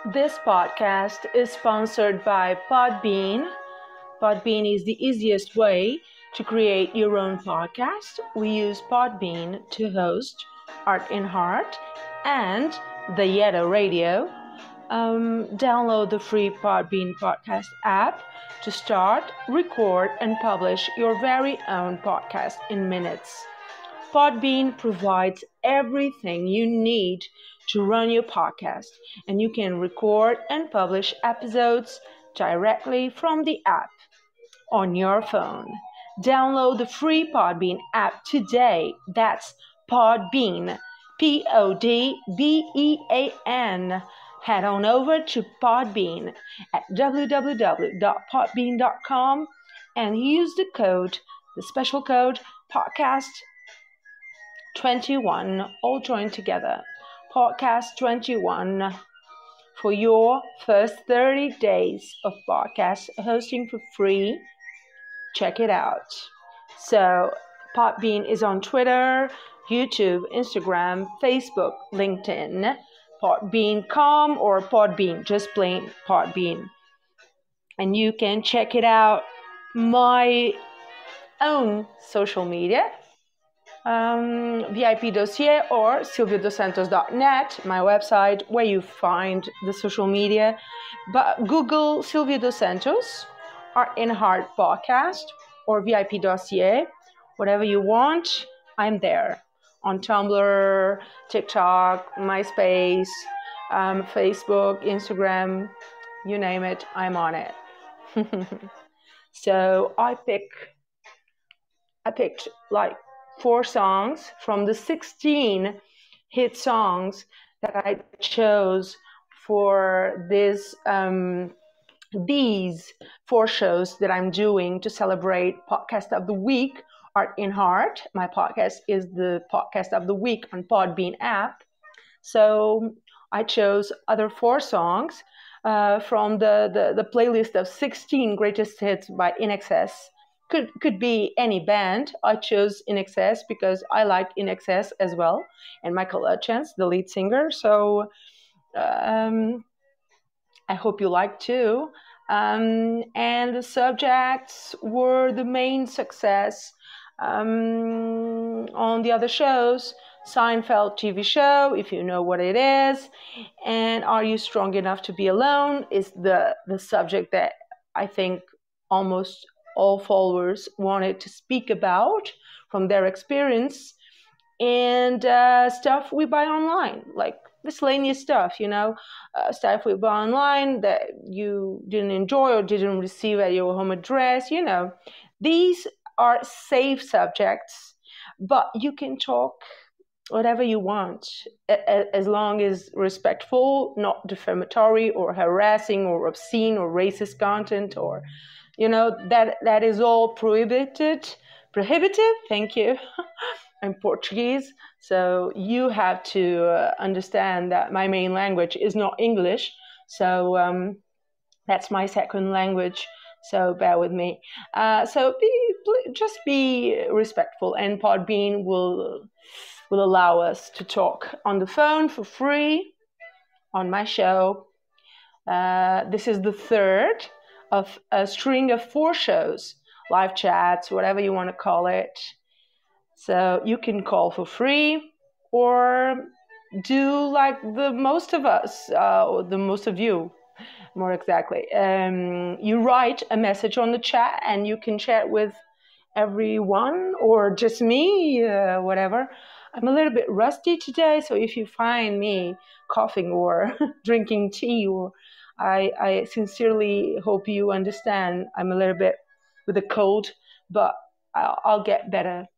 This podcast is sponsored by Podbean. Podbean is the easiest way to create your own podcast. We use Podbean to host Art in Heart and the Yetta Radio. Download the free Podbean podcast app to start, record, and publish your very own podcast in minutes. Podbean provides everything you need to run your podcast, and you can record and publish episodes directly from the app on your phone. Download the free Podbean app today. That's Podbean, Podbean. Head on over to Podbean at www.podbean.com and use the special code podcast21, all joined together, podcast21, for your first 30 days of podcast hosting for free. Check it out. So Podbean is on Twitter, YouTube, Instagram, Facebook, LinkedIn, Podbean.com or Podbean, just plain Podbean. And you can check it out my own social media, VIP Dossier or silviodosantos.net, my website, where you find the social media. But Google Silvio Dos Santos, Art in Heart Podcast, or VIP Dossier, whatever you want, I'm there. On Tumblr, TikTok, MySpace, Facebook, Instagram, you name it, I'm on it. So I picked like 4 songs from the 16 hit songs that I chose for these 4 shows that I'm doing to celebrate Podcast of the Week, Art in Heart. My podcast is the Podcast of the Week on Podbean App. So I chose other 4 songs from the playlist of 16 greatest hits by INXS. Could be any band. I chose INXS because I like INXS as well, and Michael Hutchence, the lead singer. So I hope you like too. And the subjects were the main success on the other shows. Seinfeld TV show, if you know what it is, and Are You Strong Enough to Be Alone is the subject that I think almost all followers wanted to speak about from their experience, and stuff we buy online, like miscellaneous stuff, stuff we buy online that you didn't enjoy or didn't receive at your home address. These are safe subjects, but you can talk whatever you want, as long as respectful, not defamatory or harassing or obscene or racist content, or that is all prohibited. Thank you. I'm Portuguese, so you have to understand that my main language is not English, so that's my second language, so bear with me. So just be respectful, and Podbean will allow us to talk on the phone for free on my show. This is the third of a string of 4 shows, live chats, whatever you want to call it. So you can call for free, or do like the most of us, or the most of you, more exactly. You write a message on the chat, and you can chat with everyone or just me, whatever. I'm a little bit rusty today, so if you find me coughing or drinking tea, or I sincerely hope you understand I'm a little bit with a cold, but I'll get better.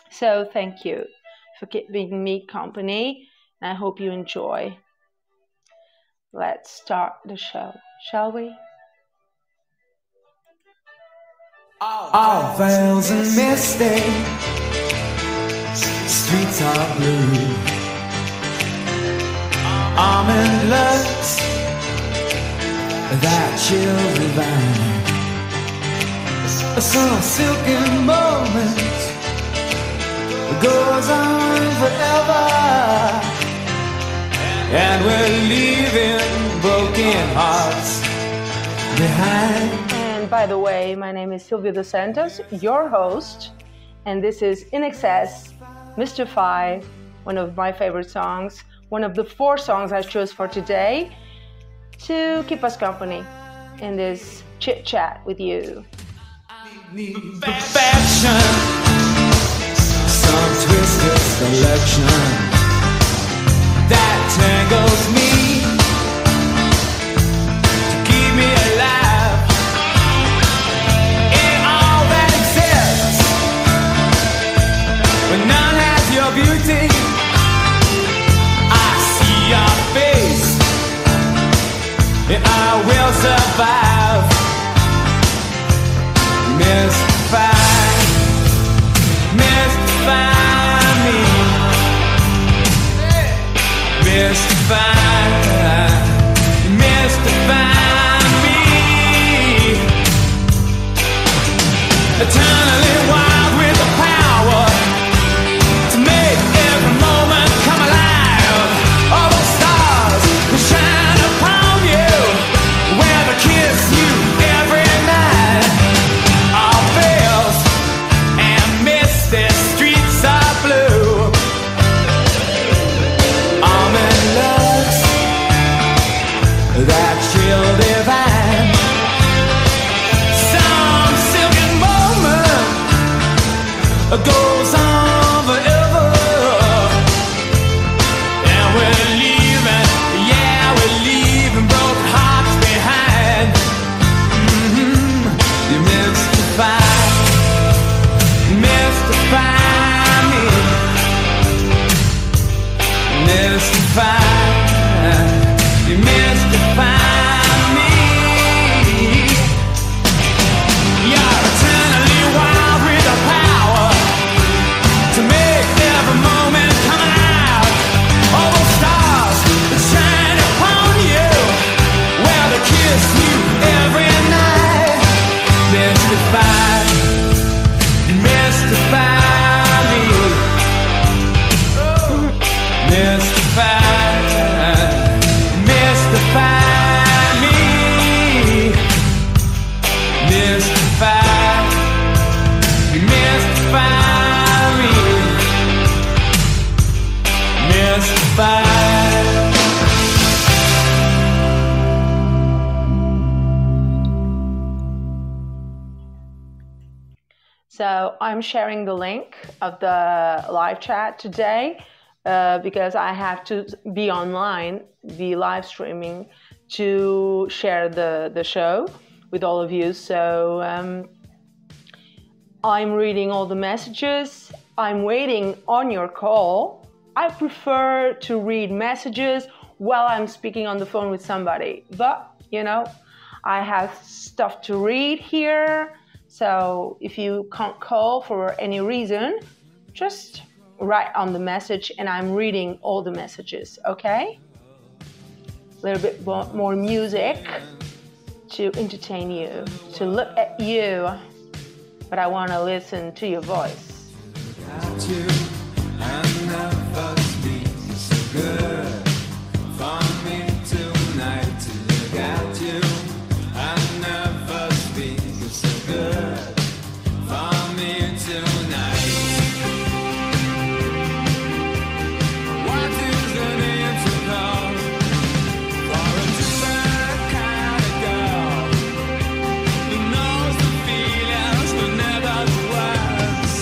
So thank you for keeping me company, and I hope you enjoy. Let's start the show, shall we? All veils and misty, streets are blue, almond looks, that chill divine, some silky moment goes on forever, and we're leaving broken hearts behind. And by the way, my name is Silvia dos Santos, your host, and this is In Excess, Mystify, one of my favorite songs, one of the 4 songs I chose for today to keep us company in this chit chat with you. Perfection, some twisted selection that tangles me to keep me alive in all that exists, but none has your beauty. I see your face and I will survive. Mystify, mystify me. Mystify, mystify me. Eternally wild with the power to make every moment come alive. All the stars that shine upon you, where to kiss you every night. All veils and misty streets are blue. Almond looks that chill divine. Some silken moment goes on forever, and we're leaving, yeah, we're leaving broken hearts behind. You mystify, mystify me, mystify, you mystify me. You're eternally wild with the power to make every moment come out. All the stars that shine upon you, well, to kiss you every night. Mystify, mystify me. Mystify, mystify me. Mystify, mystify me. Mystify. So I'm sharing the link of the live chat today because I have to be online, be live streaming to share the show with all of you. So I'm reading all the messages. I'm waiting on your call. I prefer to read messages while I'm speaking on the phone with somebody. But, you know, I have stuff to read here. So if you can't call for any reason, just write on the message and I'm reading all the messages, okay? A little bit more music to entertain you, to look at you, but I want to listen to your voice. Without you, I never speak. It's so good for me tonight to look at you. I never speak. It's so good for me tonight. What is the name to call for a different kind of girl who knows the feelings but never the words?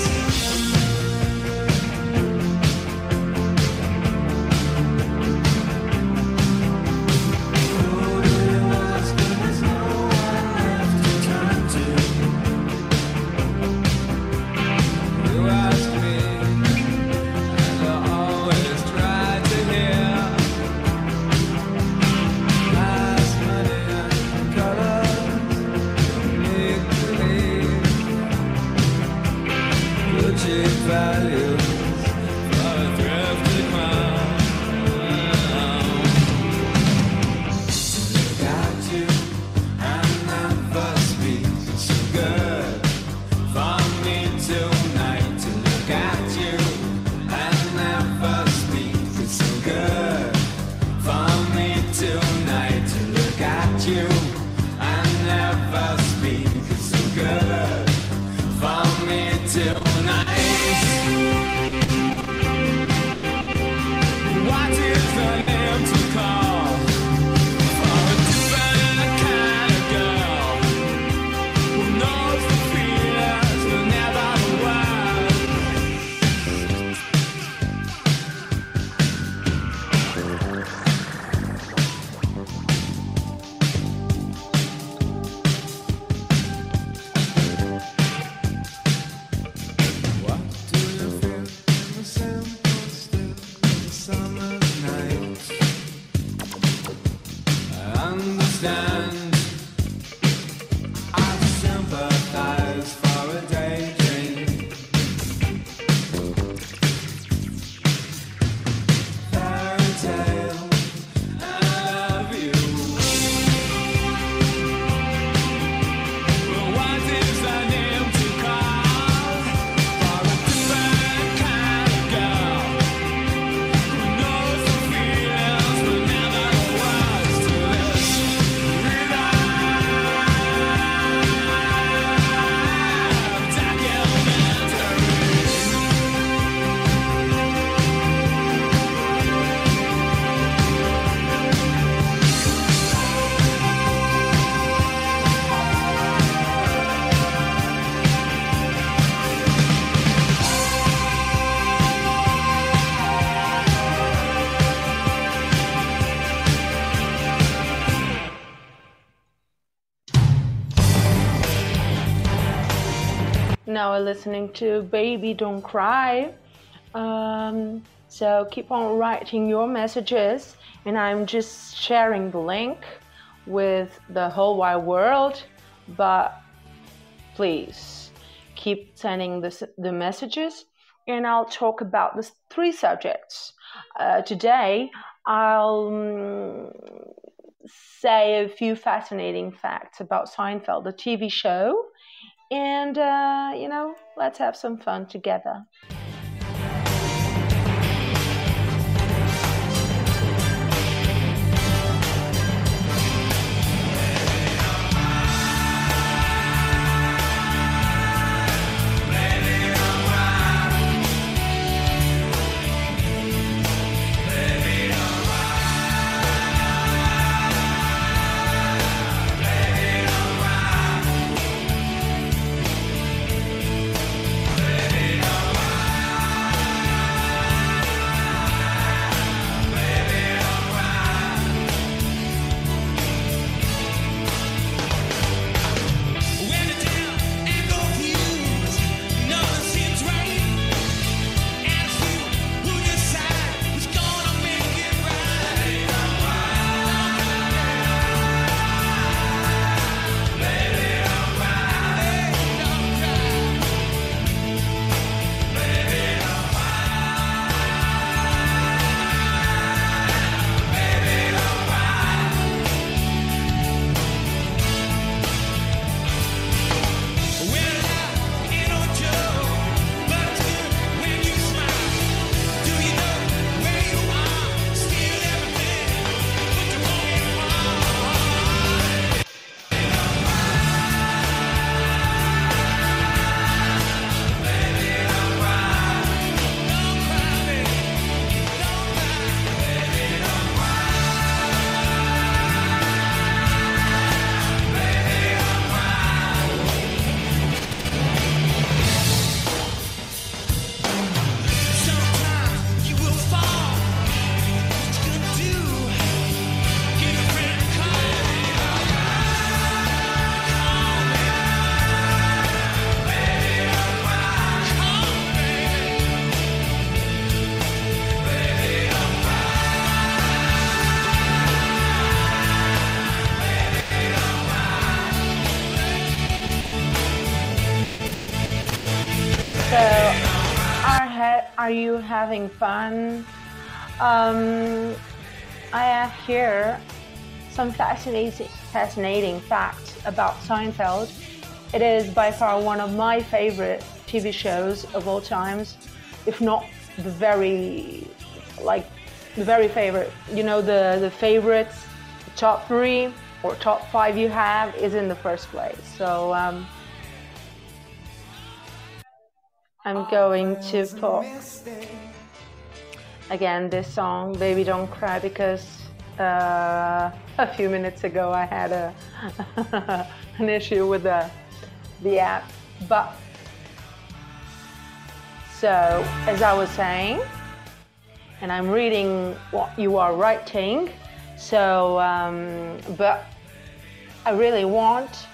understand. I sympathize for a daydream. Fairy tale, I love you. But what is the name to call for a different kind of girl who knows the feelings but never the words to this rhythm? Now we're listening to Baby Don't Cry. So keep on writing your messages, and I'm just sharing the link with the whole wide world. But please keep sending the messages, and I'll talk about the 3 subjects. Today, I'll say a few fascinating facts about Seinfeld, the TV show. And, let's have some fun together. Are you having fun? I have here some fascinating facts about Seinfeld. It is by far one of my favorite TV shows of all times, if not the very favorite. You know, the favorites, the top 3 or top 5 you have is in the first place. So I'm going to put again this song, Baby Don't Cry, because a few minutes ago I had an issue with the app. But so, as I was saying, and I'm reading what you are writing, so but I really want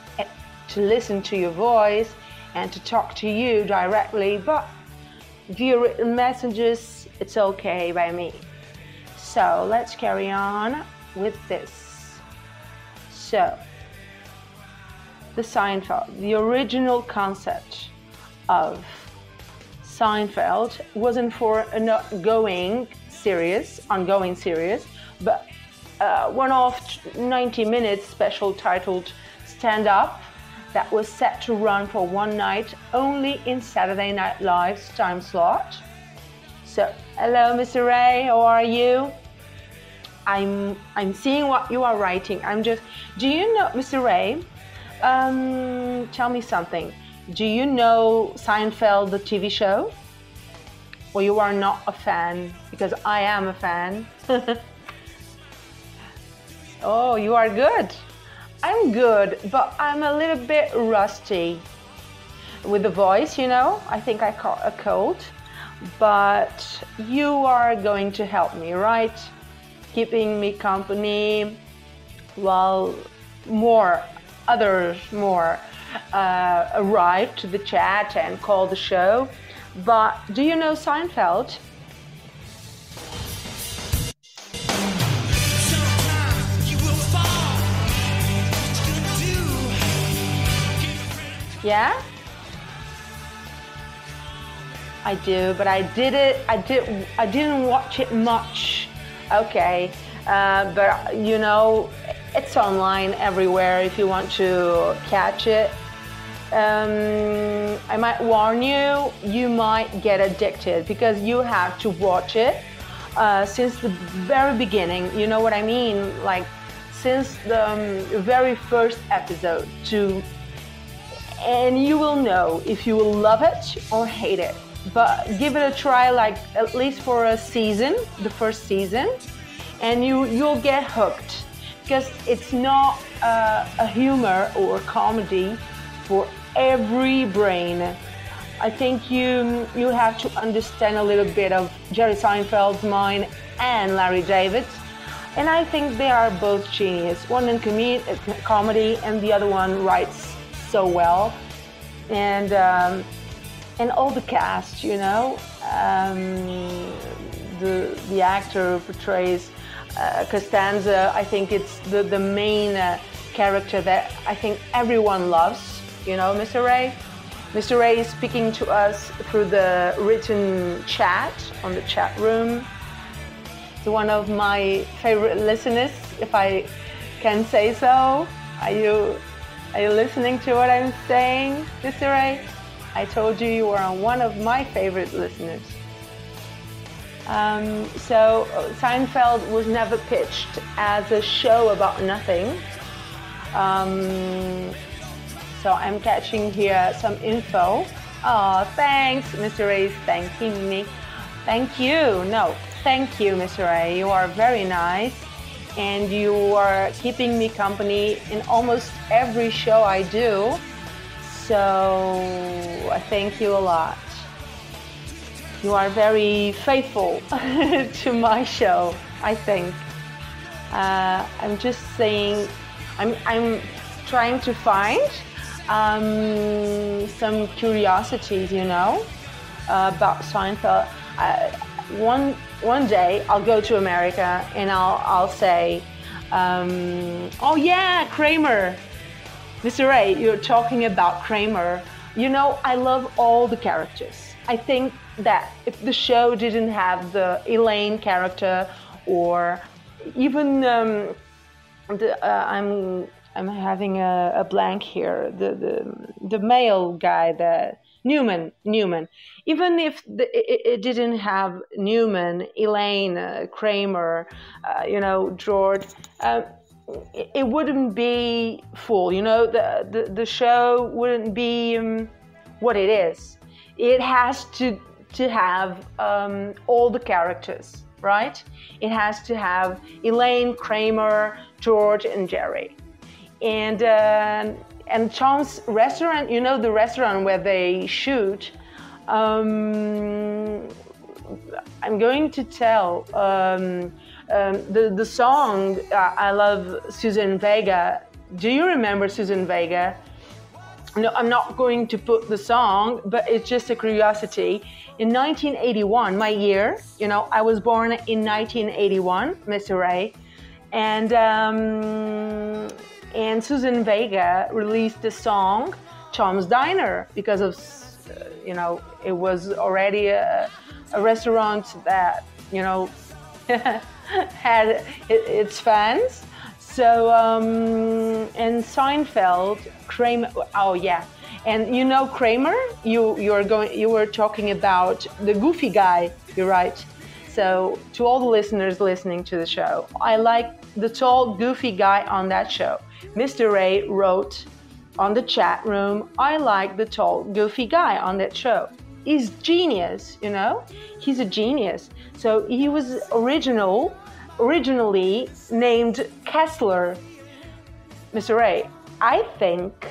to listen to your voice and to talk to you directly, but via written messages, it's okay by me. So let's carry on with this. So, the Seinfeld, the original concept of Seinfeld wasn't for an ongoing series, but one-off 90-minute special titled Stand Up that was set to run for one night only in Saturday Night Live's time slot. So, hello, Mr. Ray, how are you? I'm seeing what you are writing. Do you know, Mr. Ray? Tell me something. Do you know Seinfeld, the TV show? Or you are not a fan? Because I am a fan. Oh, you are good. I'm good, but I'm a little bit rusty with the voice, you know. I think I caught a cold. But you are going to help me, right? Keeping me company while others arrive to the chat and call the show. But do you know Seinfeld? Yeah? I do, but I didn't watch it much. Okay, but you know, it's online everywhere if you want to catch it. I might warn you, you might get addicted because you have to watch it since the very beginning. You know what I mean? Like since the very first episode and you will know if you will love it or hate it. But give it a try, like at least for a season, the first season, and you'll get hooked because it's not a humor or comedy for every brain. I think you have to understand a little bit of Jerry Seinfeld's mind and Larry David's, and I think they are both genius. One in comedy, and the other one writes so well, and all the cast, you know, the actor who portrays Costanza, I think it's the main character that I think everyone loves, you know, Mr. Ray. Mr. Ray is speaking to us through the written chat on the chat room. He's one of my favorite listeners, if I can say so. Are you listening to what I'm saying, Mr. Ray? I told you are one of my favorite listeners. So Seinfeld was never pitched as a show about nothing. So I'm catching here some info. Oh, thanks, Mr. Ray is thanking me. Thank you. No, thank you, Mr. Ray. You are very nice. And you are keeping me company in almost every show I do. So I thank you a lot. You are very faithful to my show, I think. I'm just saying, I'm trying to find some curiosities, you know, about Seinfeld. One day I'll go to America and I'll say, oh yeah, Kramer. Mr. Ray, you're talking about Kramer. You know, I love all the characters. I think that if the show didn't have the Elaine character, or even I'm having a blank here, the male guy, the Newman. Even if it didn't have Newman, Elaine, Kramer, you know, George. It wouldn't be full, you know, the show wouldn't be what it is. It has to have all the characters, right? It has to have Elaine, Kramer, George, and Jerry. And Tom's restaurant, you know, the restaurant where they shoot, I'm going to tell the song. I love Susan Vega. Do you remember Susan Vega? No, I'm not going to put the song, but it's just a curiosity. In 1981, my year, you know, I was born in 1981, Mr. Ray, and and Susan Vega released the song Tom's Diner because of, it was already a restaurant that, had its fans. So, and Seinfeld, Kramer, oh yeah. And Kramer, you were talking about the goofy guy, you're right. So to all the listeners listening to the show, I like the tall, goofy guy on that show. Mr. Ray wrote on the chat room, I like the tall, goofy guy on that show. He's genius, He's a genius. So he was originally named Kessler. Mr. Ray, I think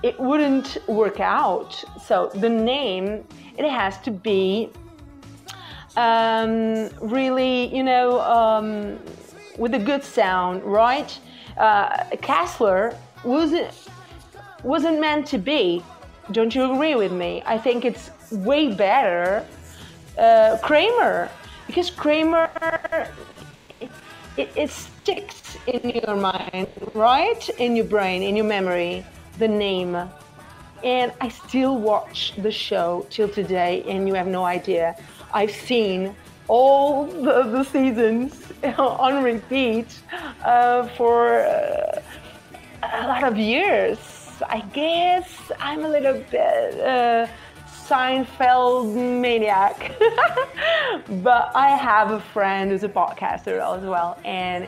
it wouldn't work out. So the name, it has to be really, with a good sound, right? Kessler wasn't meant to be. Don't you agree with me? I think it's way better Kramer, because Kramer, it sticks in your mind, right? In your brain, in your memory, the name. And I still watch the show till today, and you have no idea. I've seen all the seasons on repeat for a lot of years. I guess I'm a little bit Seinfeld maniac. But I have a friend who's a podcaster as well, and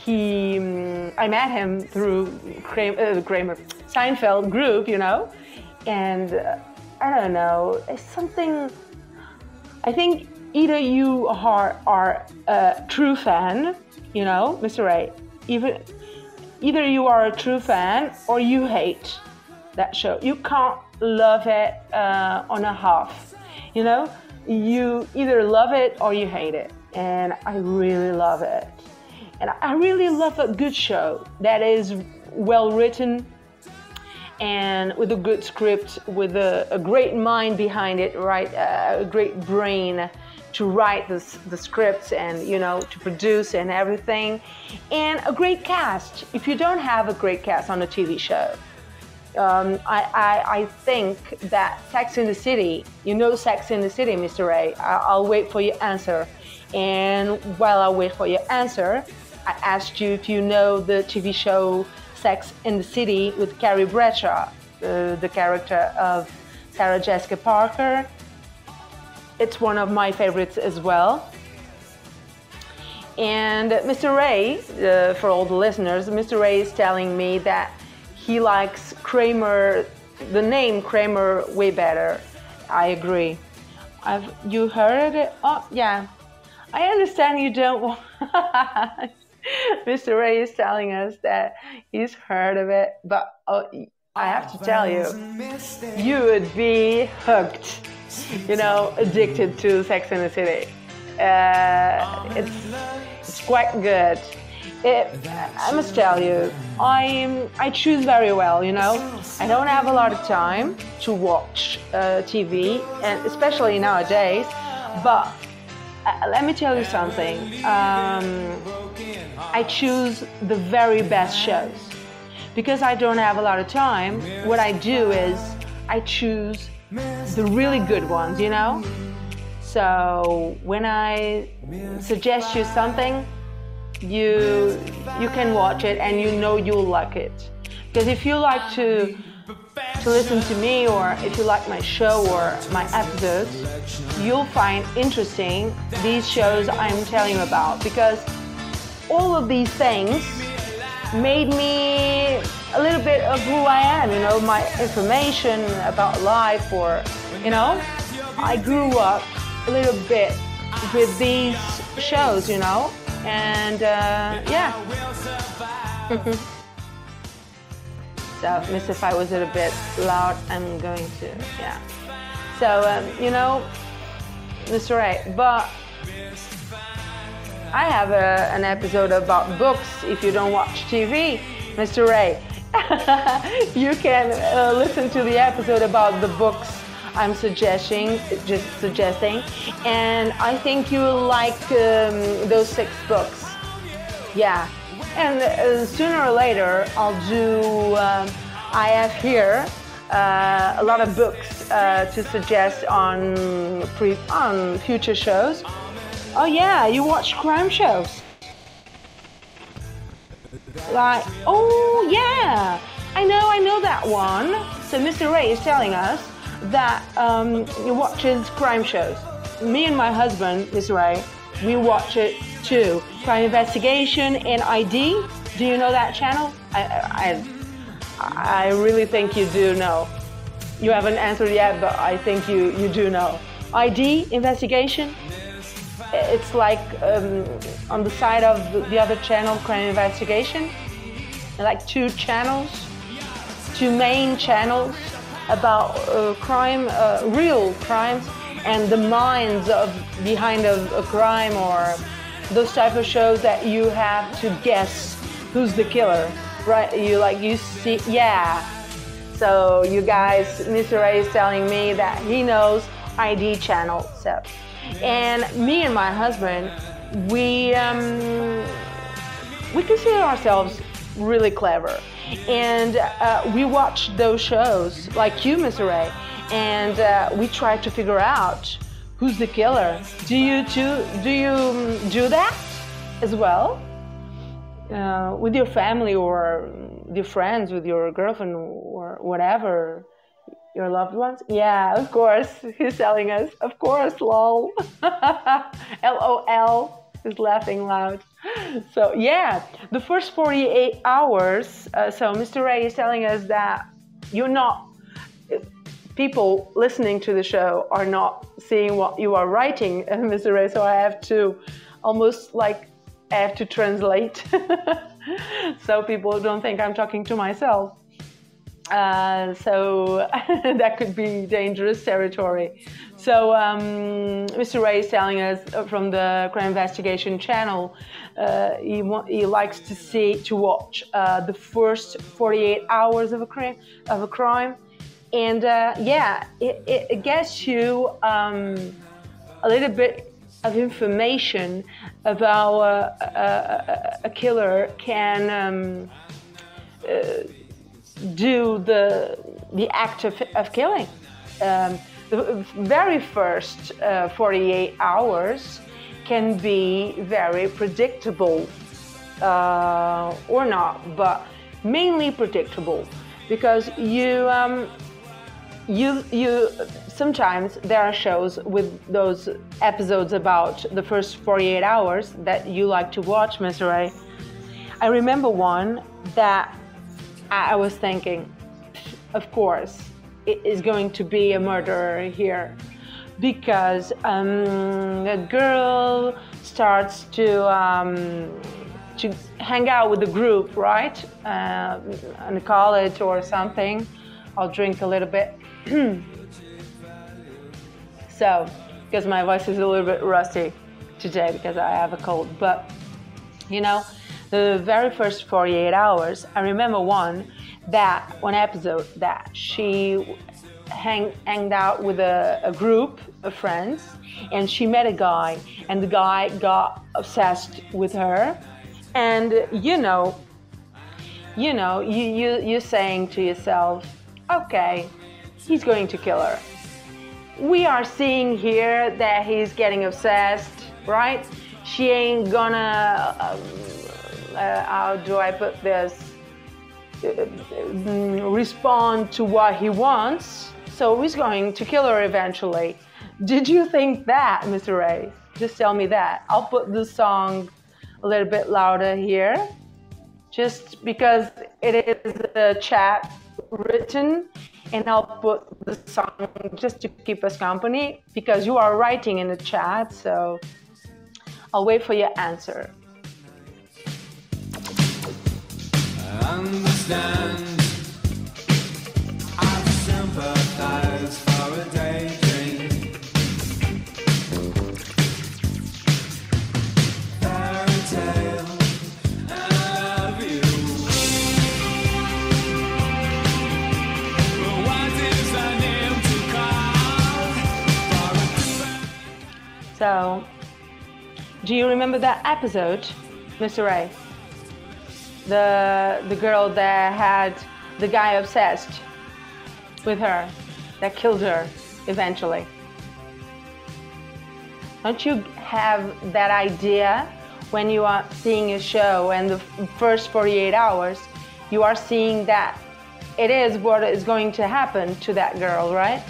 I met him through Kramer Seinfeld group, and I don't know, it's something. I think either you are a true fan, Mr. Ray, either you are a true fan or you hate that show. You can't love it on a half, You either love it or you hate it, and I really love it. And I really love a good show that is well written and with a good script, with a great mind behind it, right? A great brain to write the scripts and, to produce and everything. And a great cast. If you don't have a great cast on a TV show, I think that Sex in the City, Sex in the City, Mr. Ray, I'll wait for your answer. And while I wait for your answer, I asked you if you know the TV show Sex in the City with Carrie Bradshaw, the character of Sarah Jessica Parker. It's one of my favorites as well. And Mr. Ray, for all the listeners, Mr. Ray is telling me that he likes Kramer, the name Kramer, way better. I agree. You heard it? Oh, yeah. I understand you don't want... Mr. Ray is telling us that he's heard of it, but I have to tell you, you would be hooked, addicted to Sex and the City. It's quite good. I must tell you, I choose very well, I don't have a lot of time to watch TV, and especially nowadays, but let me tell you something. I choose the very best shows. Because I don't have a lot of time, what I do is I choose the really good ones, So when I suggest you something, you can watch it and you'll like it. Because if you like to listen to me, or if you like my show or my episodes, you'll find interesting these shows I'm telling you about, because all of these things made me a little bit of who I am, my information about life, or, I grew up a little bit with these shows, and yeah. So, miss if I was a bit loud, I'm going to, yeah. So, Mr. Ray, but I have an episode about books. If you don't watch TV, Mr. Ray, you can listen to the episode about the books I'm suggesting, and I think you will like those 6 books. Yeah, and sooner or later I'll do. I have here a lot of books to suggest on future shows. Oh yeah, you watch crime shows? Like, oh yeah, I know that one. So Mr. Ray is telling us that he watches crime shows. Me and my husband, Mr. Ray, we watch it too. Crime Investigation and ID. Do you know that channel? I really think you do know. You haven't answered yet, but I think you do know. ID Investigation. It's like on the side of the other channel, Crime Investigation. Like two main channels about crime, real crimes, and the minds behind a crime, or those type of shows that you have to guess who's the killer, right? You see, yeah. So you guys, Mr. Ray is telling me that he knows ID channel. So, and me and my husband, we consider ourselves really clever, and we watch those shows like you, Mr. Ray, and we try to figure out who's the killer. Do you do that as well with your family or with your friends, with your girlfriend or whatever, your loved ones? Yeah, of course. He's telling us, of course, lol. LOL. He's laughing loud. So yeah, the first 48 hours. So Mr. Ray is telling us that people listening to the show are not seeing what you are writing, Mr. Ray. So I have to translate, so people don't think I'm talking to myself. So that could be dangerous territory. So Mr. Ray is telling us from the Crime Investigation channel, he likes to watch the first 48 hours of a crime, and it gets you a little bit of information about a killer can do the act of killing. The very first 48 hours can be very predictable, or not, but mainly predictable, because you sometimes there are shows with those episodes about the first 48 hours that you like to watch, Mr. Ray. I remember one that I was thinking, of course, it is going to be a murderer here, because a girl starts to hang out with a group, right? In college or something. I'll drink a little bit. So, because my voice is a little bit rusty today because I have a cold, but the very first 48 hours, I remember one episode that she hanged out with a group of friends, and she met a guy, and the guy got obsessed with her, and you're saying to yourself, okay, he's going to kill her. We are seeing here that he's getting obsessed, right? She ain't gonna, how do I put this, respond to what he wants, so he's going to kill her eventually. Did you think that, Mr. Ray? Just tell me that. I'll put the song a little bit louder here, just because it is a chat written, and I'll put the song just to keep us company, because you are writing in the chat, so I'll wait for your answer. I understand, I sympathize for a daydream. Fairy tale, I love you. But what is I name to call for a different... So, do you remember that episode, Mr. Ray? the girl that had the guy obsessed with her, that killed her eventually. Don't you have that idea when you are seeing a show and the first 48 hours you are seeing that it is what is going to happen to that girl, right?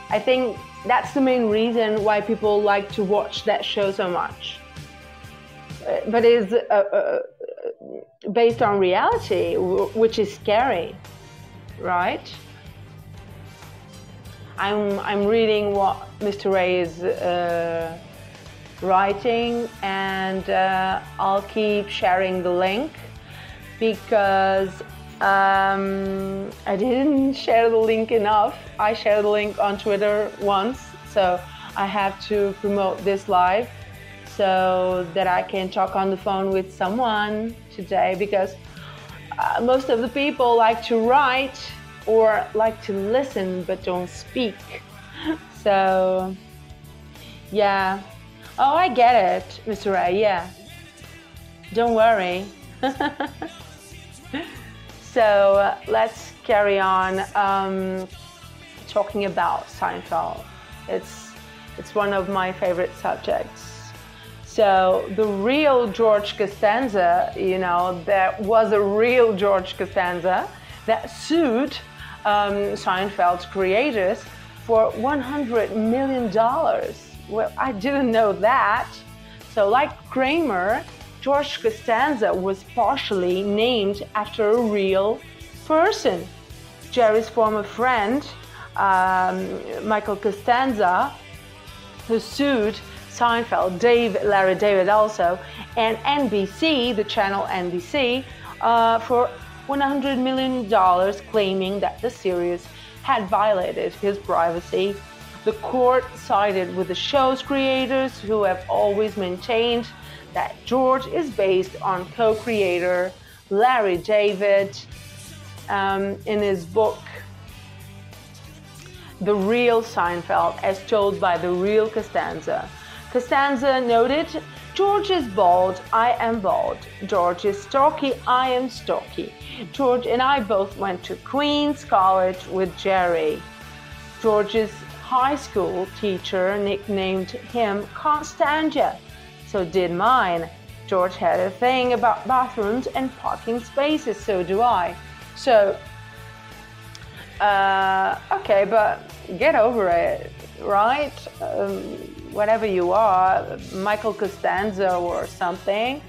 I think that's the main reason why people like to watch that show so much. But it's based on reality, which is scary, right? I'm reading what Mr. Ray is writing, and I'll keep sharing the link because I didn't share the link enough. I shared the link on Twitter once, so I have to promote this live so that I can talk on the phone with someone today, because most of the people like to write or like to listen but don't speak. So yeah. Oh, I get it, Mr. Ray, yeah. Don't worry. So let's carry on talking about Seinfeld. It's one of my favorite subjects. So the real George Costanza, you know, there was a real George Costanza that sued Seinfeld's creators for $100 million. Well, I didn't know that. So like Kramer, George Costanza was partially named after a real person. Jerry's former friend, Michael Costanza, who sued Seinfeld, Larry David also, and NBC, the channel NBC, for $100 million, claiming that the series had violated his privacy. The court sided with the show's creators, who have always maintained that George is based on co-creator Larry David. In his book, The Real Seinfeld, as told by the real Costanza. Costanza noted, George is bald, I am bald. George is stocky, I am stocky. George and I both went to Queens College with Jerry. George's high school teacher nicknamed him Constanza, so did mine. George had a thing about bathrooms and parking spaces, so do I. So, okay, but get over it, right? Whatever you are, Michael Costanza or something.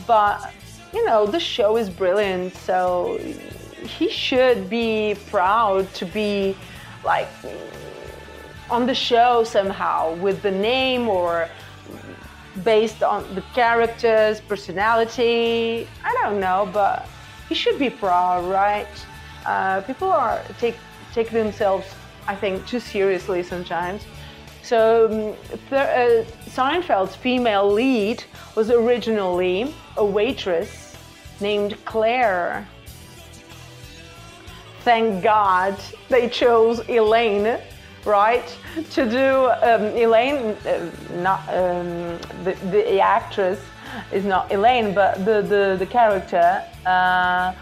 But, you know, the show is brilliant, so he should be proud to be, like, on the show somehow with the name or based on the character's personality. I don't know, but he should be proud, right? People are take themselves, I think, too seriously sometimes. So Seinfeld's female lead was originally a waitress named Claire. Thank God they chose Elaine, right? To do Elaine, not the actress is not Elaine, but the character. I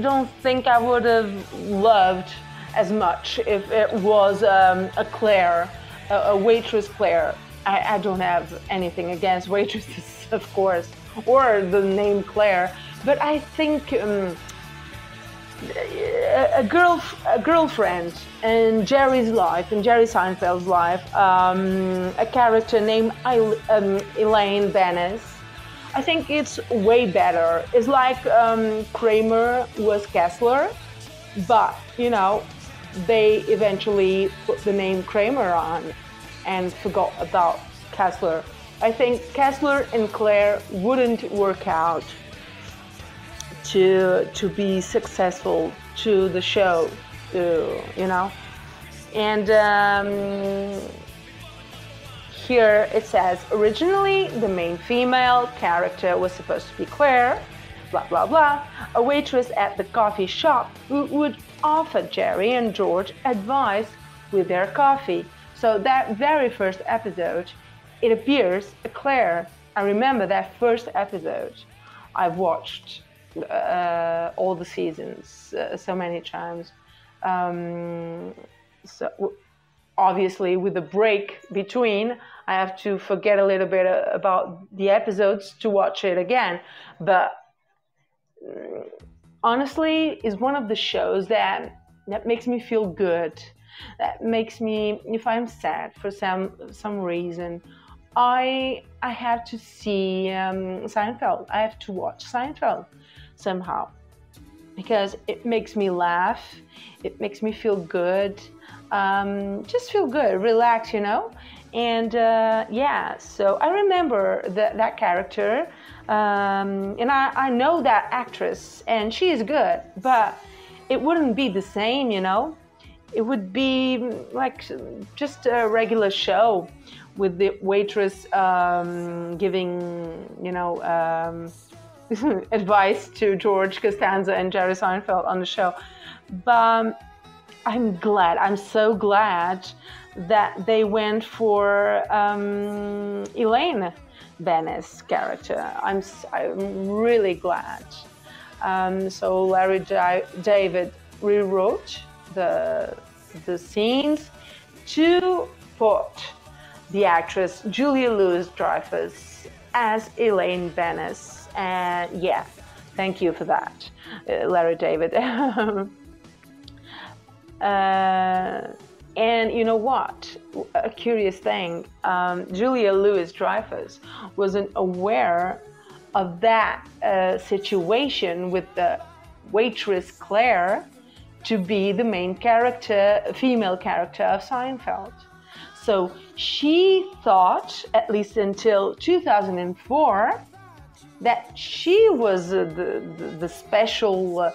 don't think I would have loved as much if it was a Claire, a waitress Claire. I don't have anything against waitresses, of course, or the name Claire, but I think a girlfriend in Jerry's life, in Jerry Seinfeld's life, a character named Elaine Bennis. I think it's way better. It's like Kramer was Kessler, but, you know, they eventually put the name Kramer on and forgot about Kessler. I think Kessler and Claire wouldn't work out to be successful to the show, you know. And here it says, originally the main female character was supposed to be Claire, blah blah blah, a waitress at the coffee shop who would offer Jerry and George advice with their coffee. So that very first episode, it appears Claire. I remember that first episode I've watched all the seasons so many times. So obviously, with the break between, I have to forget a little bit about the episodes to watch it again. But honestly, it's one of the shows that makes me feel good. That makes me, if I'm sad for some reason, I have to see Seinfeld. I have to watch Seinfeld somehow, because it makes me laugh. It makes me feel good. Just feel good, relax, And yeah, so I remember that character, and I know that actress, and she is good, but it wouldn't be the same, It would be like just a regular show with the waitress giving, advice to George Costanza and Jerry Seinfeld on the show. But I'm so glad that they went for Elaine Bennis' character. I'm really glad. So Larry David rewrote the scenes to put the actress Julia Louis-Dreyfus as Elaine Bennis. And yeah, thank you for that, Larry David. And you know what? A curious thing, Julia Louis-Dreyfus wasn't aware of that situation with the waitress Claire to be the main character, female character of Seinfeld. So she thought, at least until 2004, that she was the special,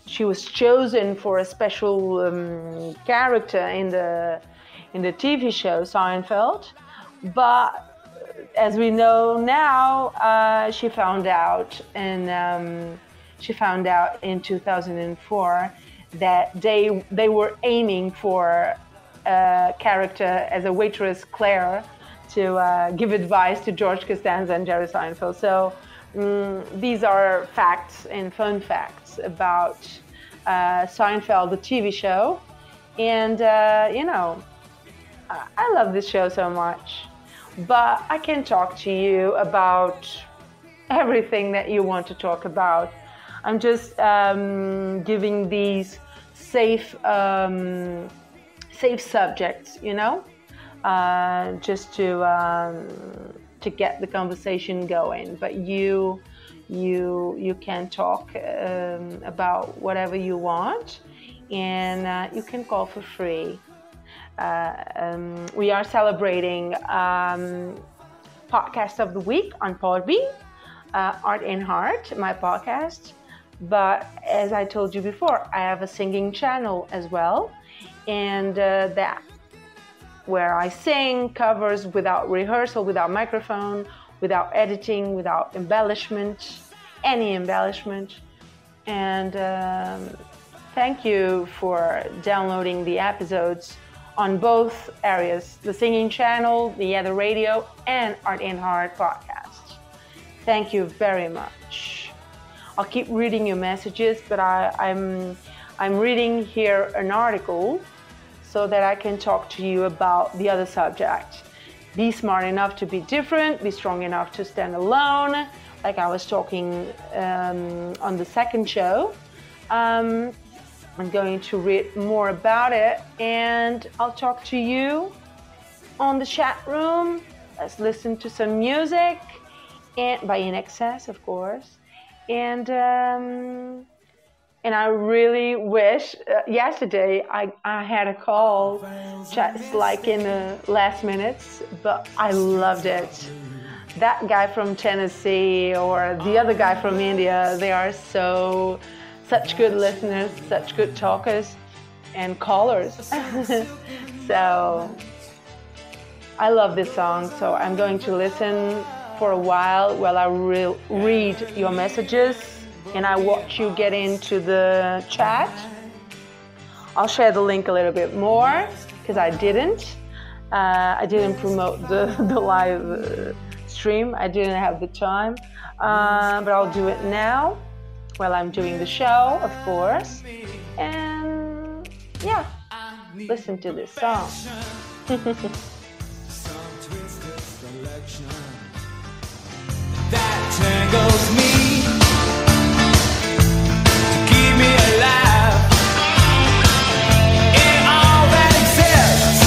she was chosen for a special character in the TV show Seinfeld. But as we know now, she found out in 2004 that they were aiming for a character as a waitress Claire to give advice to George Costanza and Jerry Seinfeld. So these are facts and fun facts about Seinfeld, the TV show. And, I love this show so much. But I can talk to you about everything that you want to talk about. I'm just giving these safe subjects, just to get the conversation going. But you can talk about whatever you want, and you can call for free. We are celebrating Podcast of the Week on Podbean, Art and Heart, my podcast. But as I told you before, I have a singing channel as well, and that where I sing covers without rehearsal, without microphone, without editing, without embellishment, any embellishment. And thank you for downloading the episodes on both areas, the singing channel, the other radio, and Art and Heart podcast. Thank you very much. I'll keep reading your messages, but I'm reading here an article so that I can talk to you about the other subject. Be smart enough to be different, be strong enough to stand alone, like I was talking on the second show. I'm going to read more about it, and I'll talk to you on the chat room. Let's listen to some music, and by In Excess, of course. And I really wish, yesterday I had a call just like in the last minutes, but I loved it. That guy from Tennessee or the other guy from India, they are such good listeners, such good talkers and callers. So I love this song, so I'm going to listen for a while I read your messages and I watch you get into the chat. I'll share the link a little bit more because I didn't promote the live stream. I didn't have the time, but I'll do it now while I'm doing the show, of course. And yeah, listen to this song. That tangles me to keep me alive in all that exists,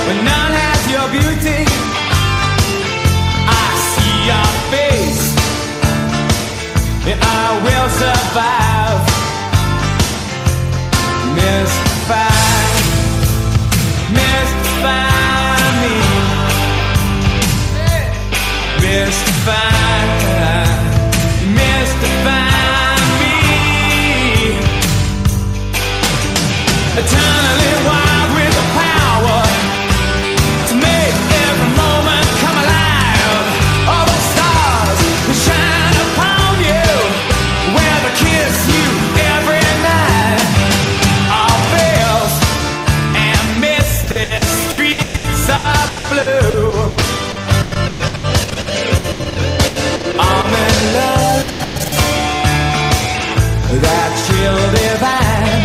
but none has your beauty. I see your face and I will survive. Mystify, mystify me. Mystify, mystify me. Eternally wild with the power to make every moment come alive. All the stars that shine upon you, where they kiss you every night. All veils and misty streets of blue. I'm in love, that chill divine.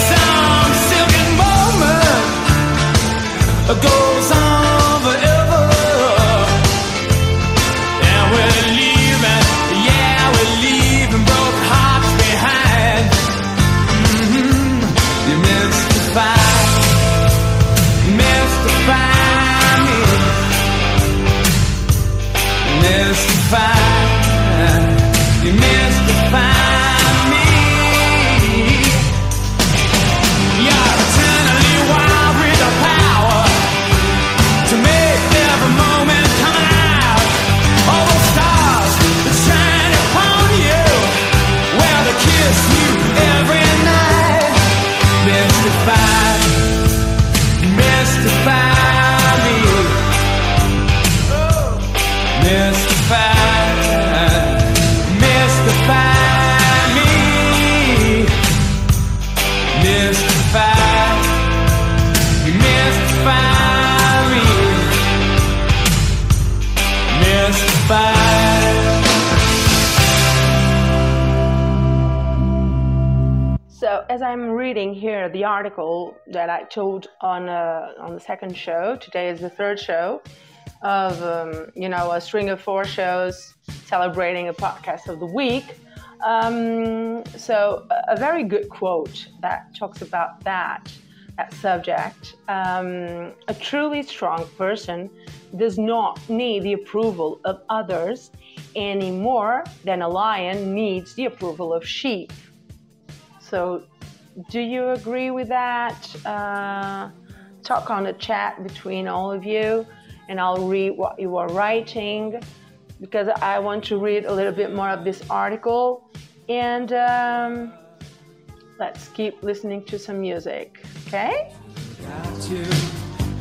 Some silken moment goes on forever, and we're leaving, yeah, we're leaving broken hearts behind. You mystify, mystify me. Mystify, you mystify me. You're eternally wild with the power to make every moment come alive. All the stars that shine upon you, where they kiss you every night. Mystify, mystify me. Mystify, mystify me. Mystify, mystify me. Mystify. So as I'm reading here the article that I told on the second show, today is the third show of a string of 4 shows celebrating a podcast of the week. So a very good quote that talks about that subject. A truly strong person does not need the approval of others any more than a lion needs the approval of sheep. So do you agree with that? Talk on the chat between all of you, and I'll read what you are writing, because I want to read a little bit more of this article. And let's keep listening to some music, okay? Without you,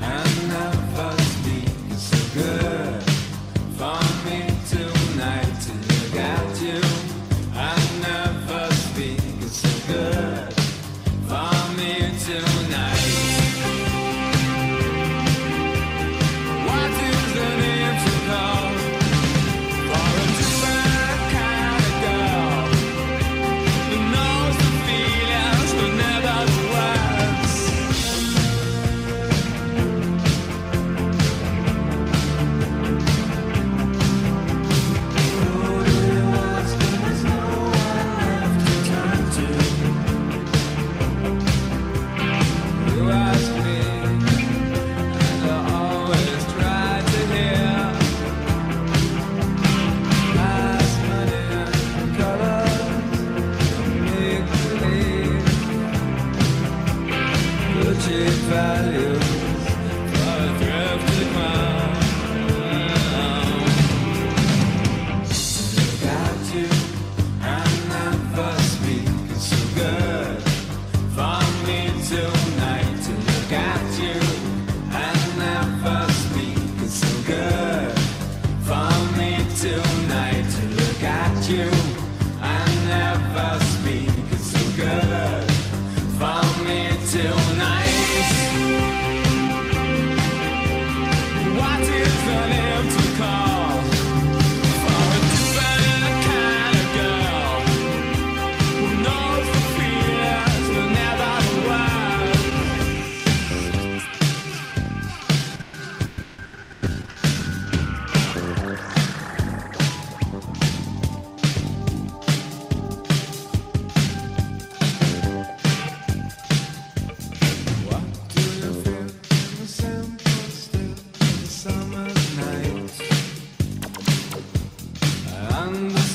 I never speak so good for me tonight. Till you got you, I never speak so good for me tonight. What is the name to call for a different kind of girl who knows the feelings but never the words?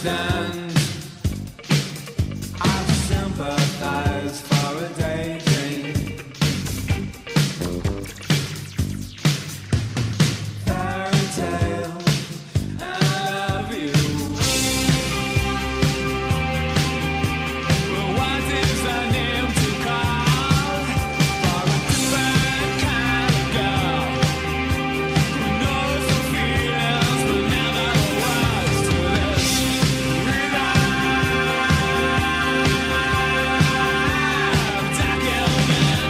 understand. I sympathize for a daydream. Fairy tale, I love you. But what is the name to call for a different kind of girl who knows the feelings but never was to this rhythm documentary.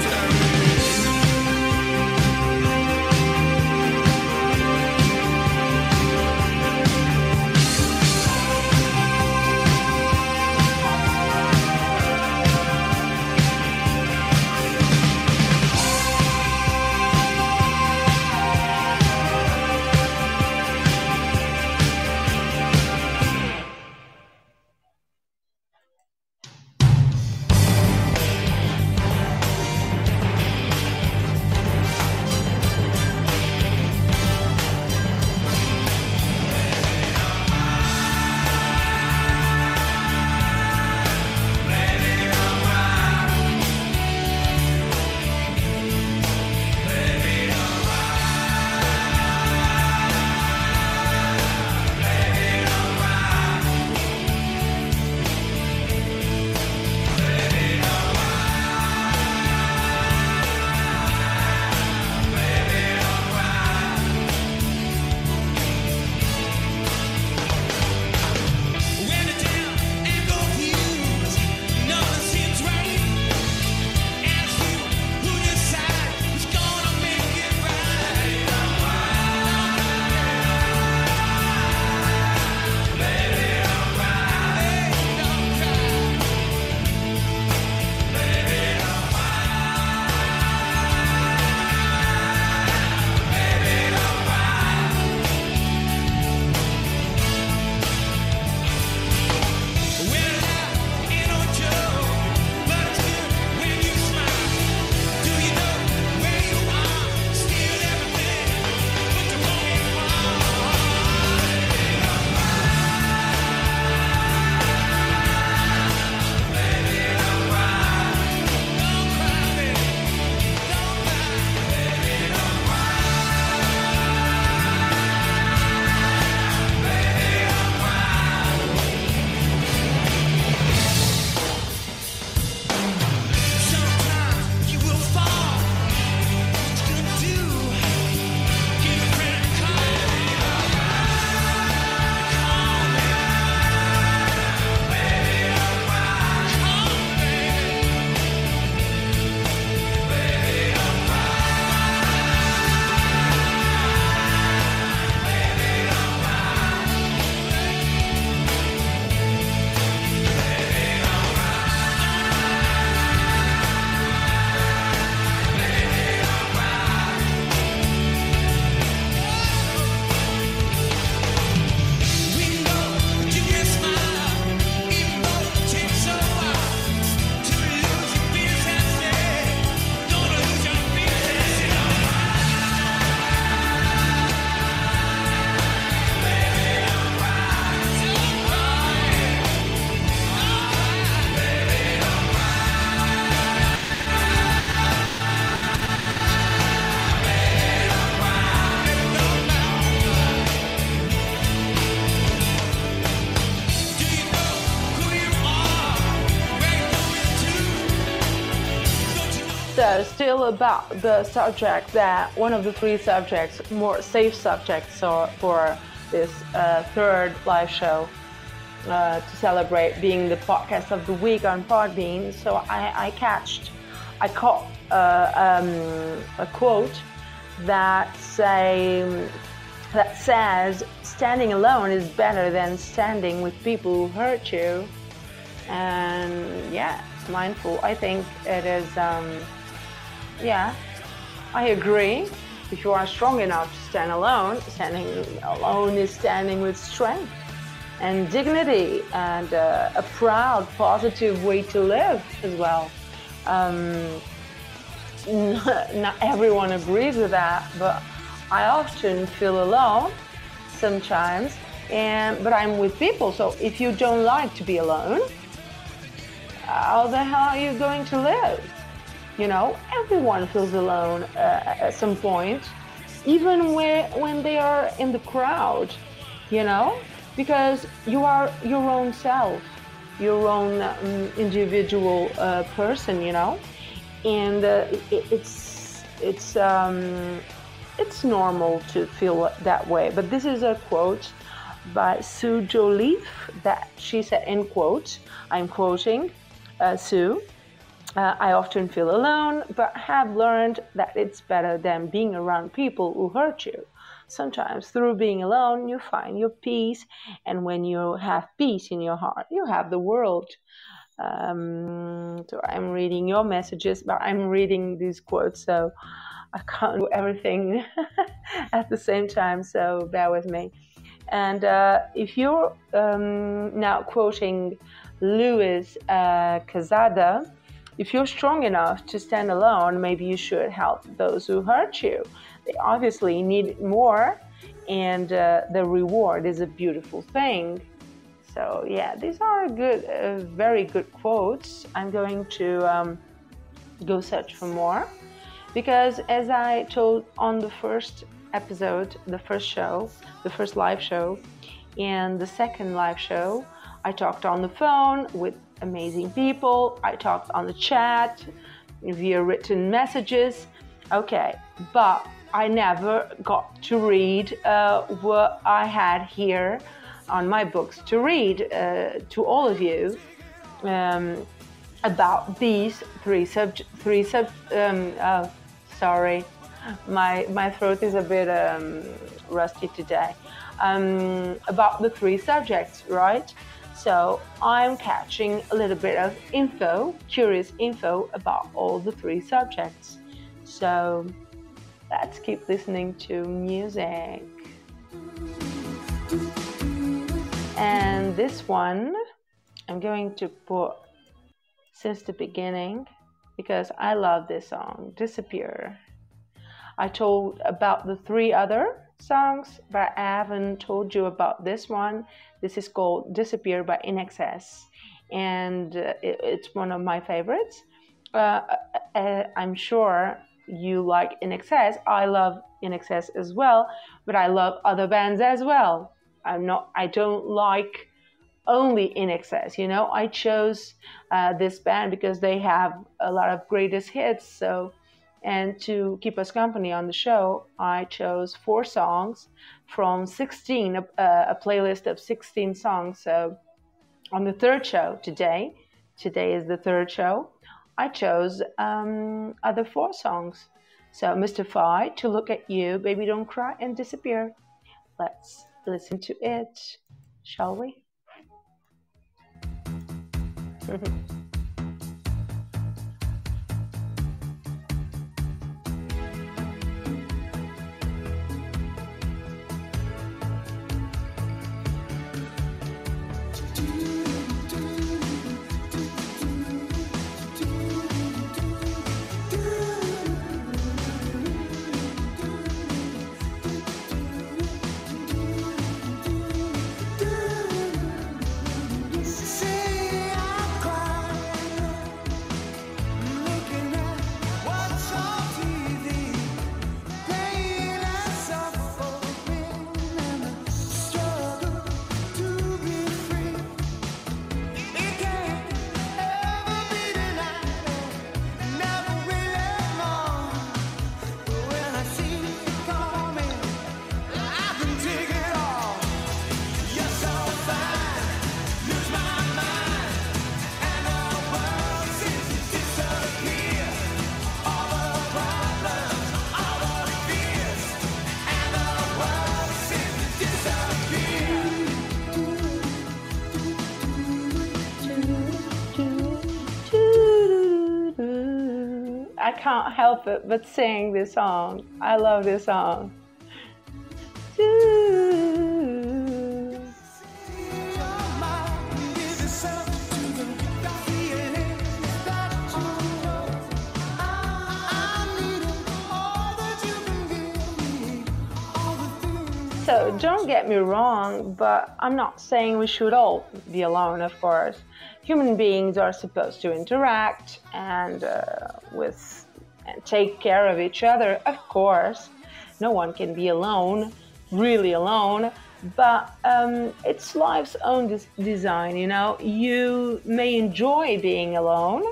When the town ain't confused, nothing seems right. Ask you who decide who's gonna make it right. Baby, don't cry. Baby, don't cry. Baby, don't cry. Well, life ain't no joke, but it's good when you smile. Do you know where you are? Still everything, but you won't get far. Baby, don't cry. Baby, don't cry. Don't cry, baby. Don't cry. Baby, don't cry. Baby, don't cry. Sometimes you will fall. What you gonna do? Give a friend a call. Call me. Baby, don't cry. Call me. Baby, don't cry. Baby, don't cry. Baby, don't We know you can smile, even though it takes a while to lose your fears and stay. Don't lose your fears and stay. Baby, don't cry. Don't cry. Baby, don't Do you know who you are? Where you're going to? Don't you know? So, still about the subject, that one of the three subjects, more safe subjects for this third live show to celebrate being the podcast of the week on Podbean. So I caught a quote that says standing alone is better than standing with people who hurt you. And yeah, it's mindful. I think it is. Yeah, I agree. If you are strong enough to stand alone, standing alone is standing with strength and dignity and a proud, positive way to live as well. Not everyone agrees with that, but I often feel alone sometimes, but I'm with people. So if you don't like to be alone, how the hell are you going to live? You know, everyone feels alone at some point, even when they are in the crowd, you know, because you are your own self, your own individual person, you know, and it's normal to feel that way. But this is a quote by Sue Joliffe that she said, in quote, I'm quoting Sue. I often feel alone, but have learned that it's better than being around people who hurt you. Sometimes through being alone, you find your peace, and when you have peace in your heart, you have the world. So I'm reading your messages, but I'm reading these quotes, so I can't do everything at the same time, so bear with me. And if you're now quoting Luis Casada, if you're strong enough to stand alone, maybe you should help those who hurt you. They obviously need it more, and the reward is a beautiful thing. So yeah, these are good, very good quotes. I'm going to go search for more, because as I told on the first episode, the first show, the first live show, and the second live show, I talked on the phone with amazing people. I talked on the chat, via written messages. Okay, but I never got to read what I had here on my books to read to all of you about these sorry, my throat is a bit rusty today. About the 3 subjects, right? So I'm catching a little bit of info, curious info about all the 3 subjects. So let's keep listening to music. And this one I'm going to put since the beginning because I love this song, Disappear. I told about the 3 other songs, but I haven't told you about this one. This is called Disappear by In Excess, and it's one of my favorites. I'm sure you like In Excess. I love In Excess as well, but I love other bands as well. I don't like only In Excess, you know. I chose this band because they have a lot of greatest hits. So, and to keep us company on the show, I chose 4 songs from 16, a playlist of 16 songs. So on the 3rd show today is the 3rd show, I chose other 4 songs. So Mystified, To Look at You, Baby Don't Cry, and Disappear. Let's listen to it, shall we? I can't help it but sing this song. I love this song. So don't get me wrong, but I'm not saying we should all be alone, of course. Human beings are supposed to interact and take care of each other, of course. No one can be alone, really alone, but it's life's own design, you know. You may enjoy being alone,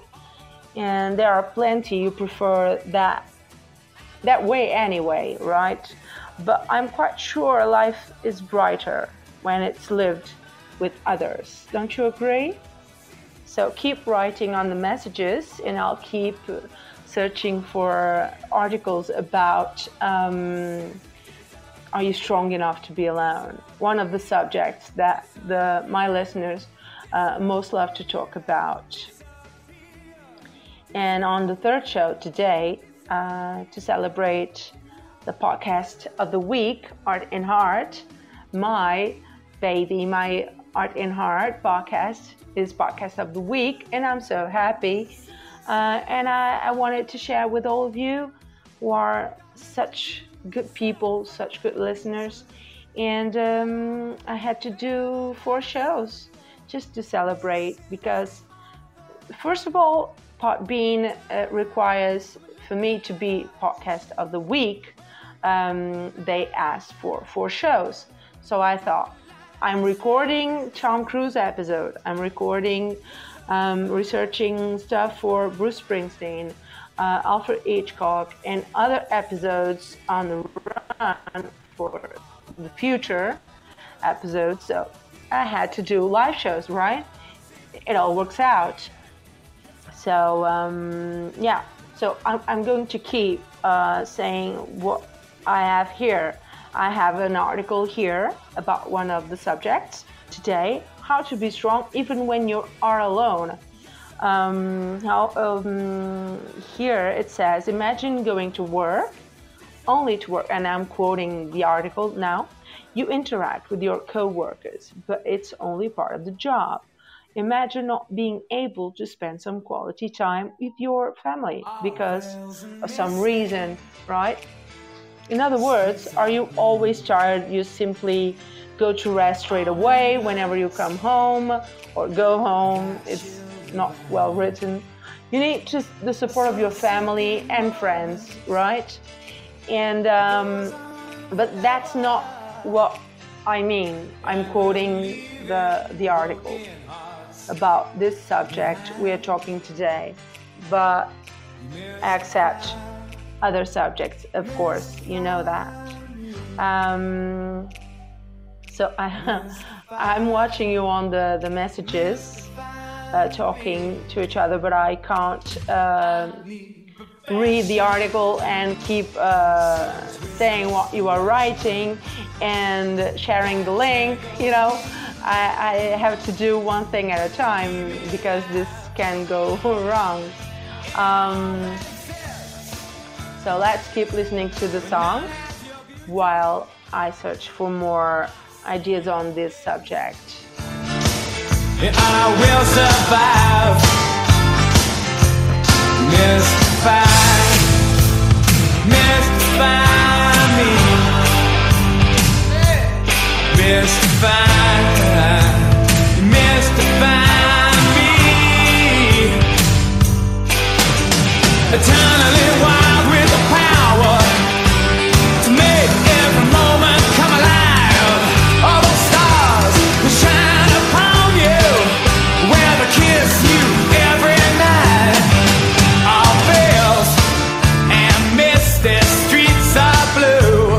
and there are plenty who prefer that way anyway, right? But I'm quite sure life is brighter when it's lived with others. Don't you agree? So keep writing on the messages, and I'll keep searching for articles about are you strong enough to be alone? One of the subjects that my listeners most love to talk about. And on the third show today, to celebrate the podcast of the week, Art in Heart, my baby, my Art in Heart podcast is podcast of the week, and I'm so happy. And I wanted to share with all of you who are such good people, such good listeners. And I had to do 4 shows just to celebrate, because first of all, Podbean requires for me to be podcast of the week. They asked for 4 shows. So I thought, I'm recording Tom Cruise episode. I'm recording, researching stuff for Bruce Springsteen, Alfred Hitchcock, and other episodes on the run for the future episodes. So I had to do live shows, right? It all works out. So yeah, so I'm going to keep saying what I have here. I have an article here about one of the subjects today, how to be strong even when you are alone. Here it says, imagine going to work, only to work, and I'm quoting the article now. You interact with your co-workers, but it's only part of the job. Imagine not being able to spend some quality time with your family because of some reason, right? In other words, are you always tired? You simply go to rest straight away whenever you come home or go home. It's not well written. You need just the support of your family and friends, right? And but that's not what I mean. I'm quoting the article about this subject we are talking today, but accept other subjects, of course, you know that. So I'm watching you on the messages, talking to each other, but I can't read the article and keep saying what you are writing and sharing the link, you know. I have to do one thing at a time because this can go wrong. So let's keep listening to the song while I search for more ideas on this subject. I will survive. Mystify me. Mystify me. Eternally wild with the power to make every moment come alive. All those stars will shine upon you, where they kiss you every night. All veils and misty streets are blue.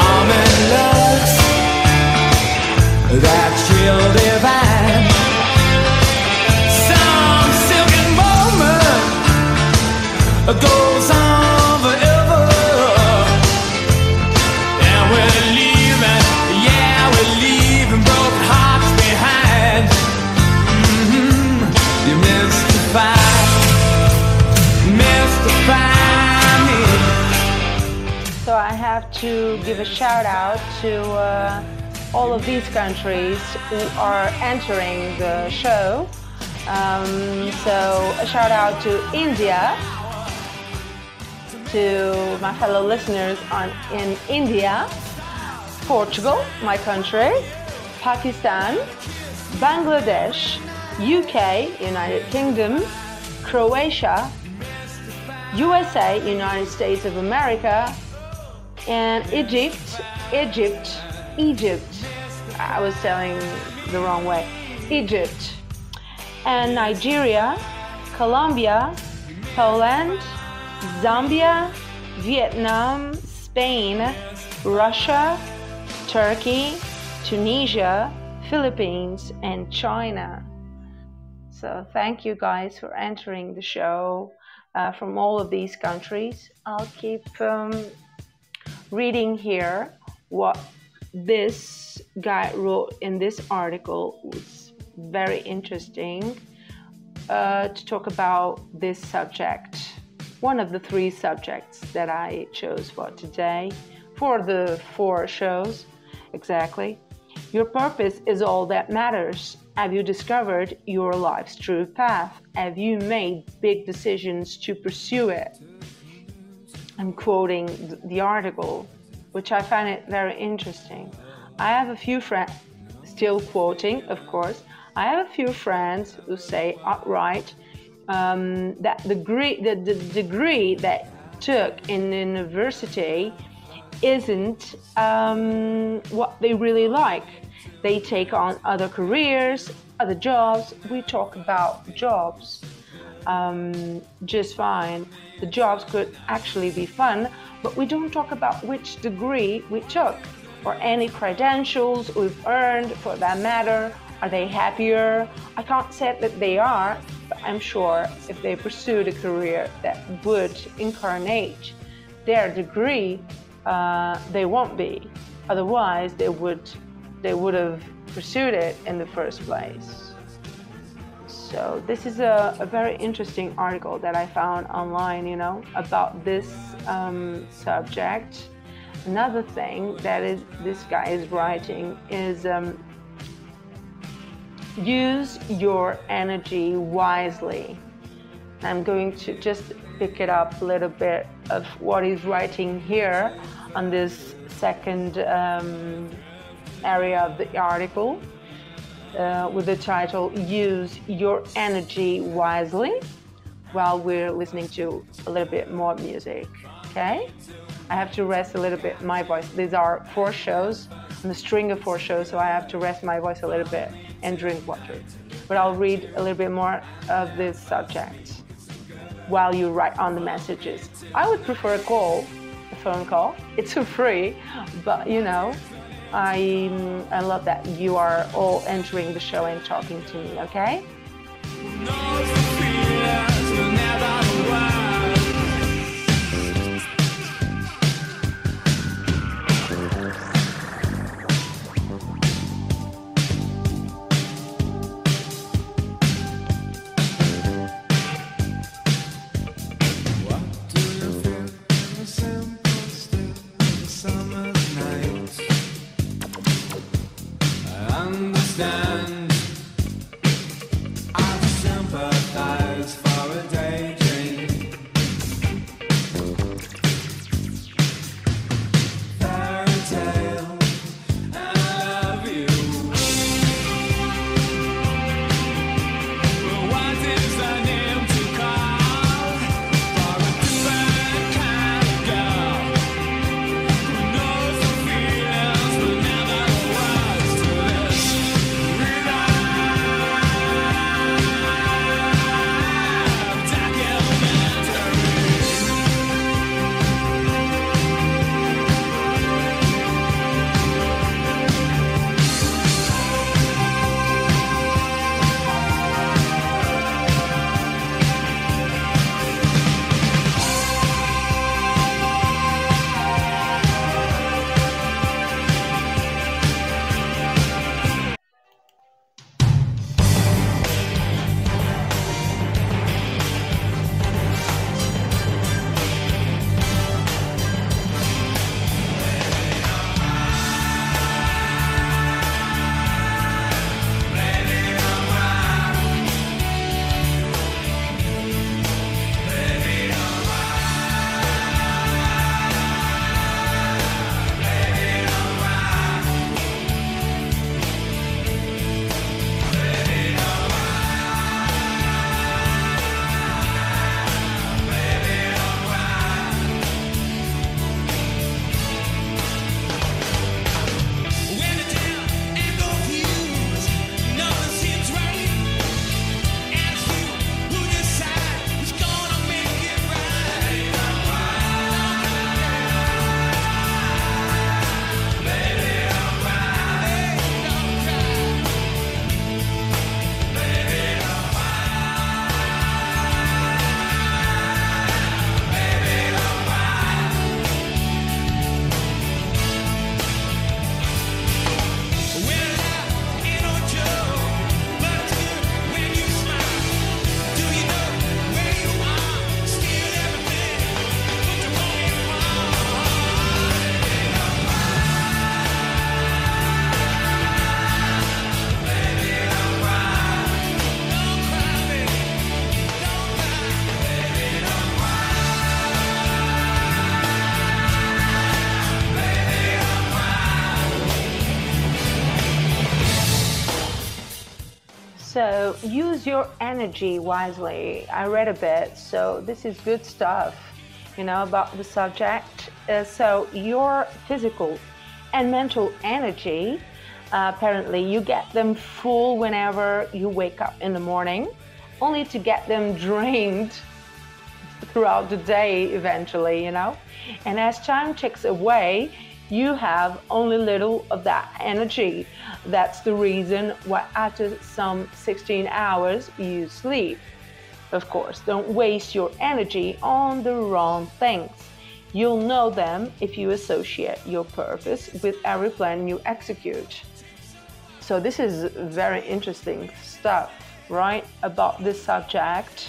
Almond looks that chill divine. Goes on forever, and we're leaving, yeah, we're leaving broken hearts behind. You mystify me. So I have to give a shout out to all of these countries who are entering the show. So a shout out to India, to my fellow listeners in India, Portugal, my country, Pakistan, Bangladesh, UK, United Kingdom, Croatia, USA, United States of America, and Egypt. I was telling the wrong way. Egypt, and Nigeria, Colombia, Poland, Zambia, Vietnam, Spain, Russia, Turkey, Tunisia, Philippines, and China. So thank you guys for entering the show from all of these countries. I'll keep reading here what this guy wrote in this article. Was very interesting to talk about this subject. One of the 3 subjects that I chose for today, for the 4 shows, exactly. Your purpose is all that matters. Have you discovered your life's true path? Have you made big decisions to pursue it? I'm quoting the article, which I find it very interesting. I have a few friends, still quoting, of course, I have a few friends who say outright that the degree that took in university isn't what they really like. They take on other careers, other jobs. We talk about jobs just fine. The jobs could actually be fun, but we don't talk about which degree we took or any credentials we've earned for that matter. Are they happier? I can't say that they are, but I'm sure if they pursued a career that would incarnate their degree, they won't be. Otherwise, they would have pursued it in the first place. So this is a very interesting article that I found online, about this subject. Another thing that this guy is writing is use your energy wisely. I'm going to just pick it up a little bit of what he's writing here on this second area of the article with the title Use Your Energy Wisely, while we're listening to a little bit more music. Okay? I have to rest a little bit my voice. These are 4 shows, on the string of 4 shows, so I have to rest my voice a little bit and drink water. But I'll read a little bit more of this subject while you write on the messages. I would prefer a phone call. It's for free, but I love that you are all entering the show and talking to me, okay? So use your energy wisely. I read a bit, so this is good stuff, about the subject. So your physical and mental energy, apparently you get them full whenever you wake up in the morning, only to get them drained throughout the day eventually, And as time ticks away, you have only little of that energy. That's the reason why after some 16 hours you sleep. Of course, don't waste your energy on the wrong things. You'll know them if you associate your purpose with every plan you execute. So this is very interesting stuff, right, about this subject.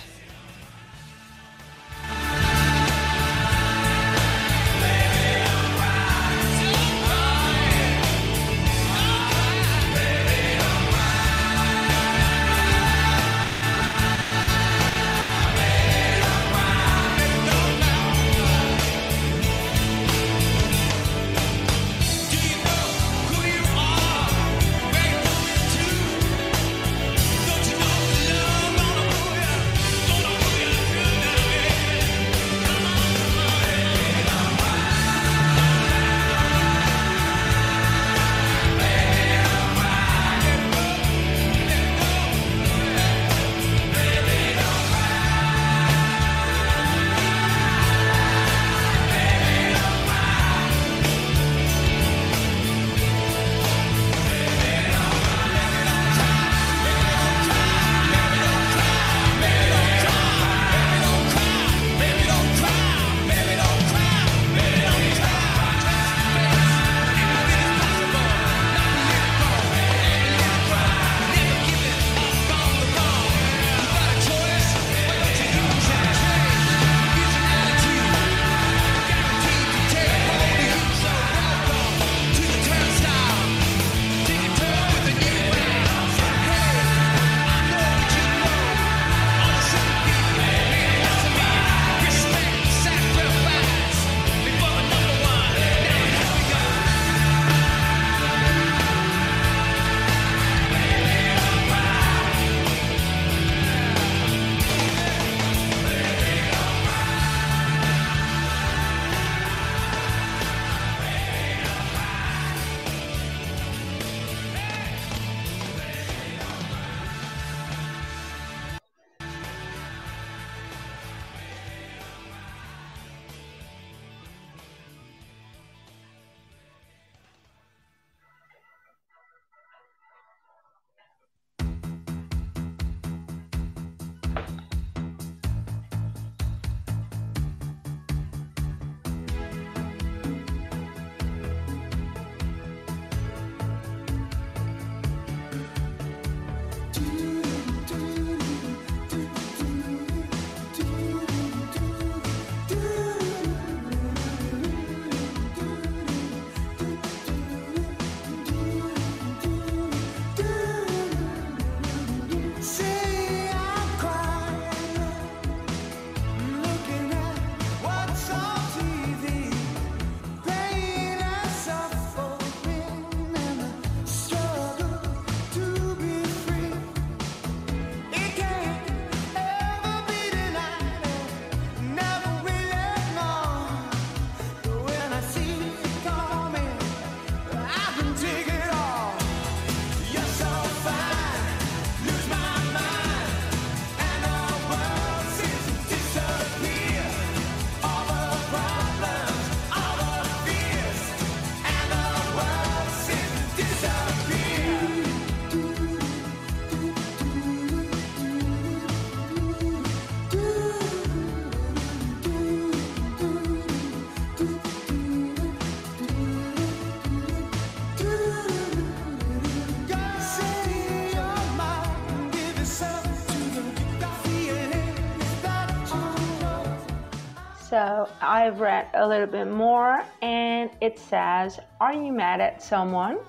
So I've read a little bit more, and it says, are you mad at someone?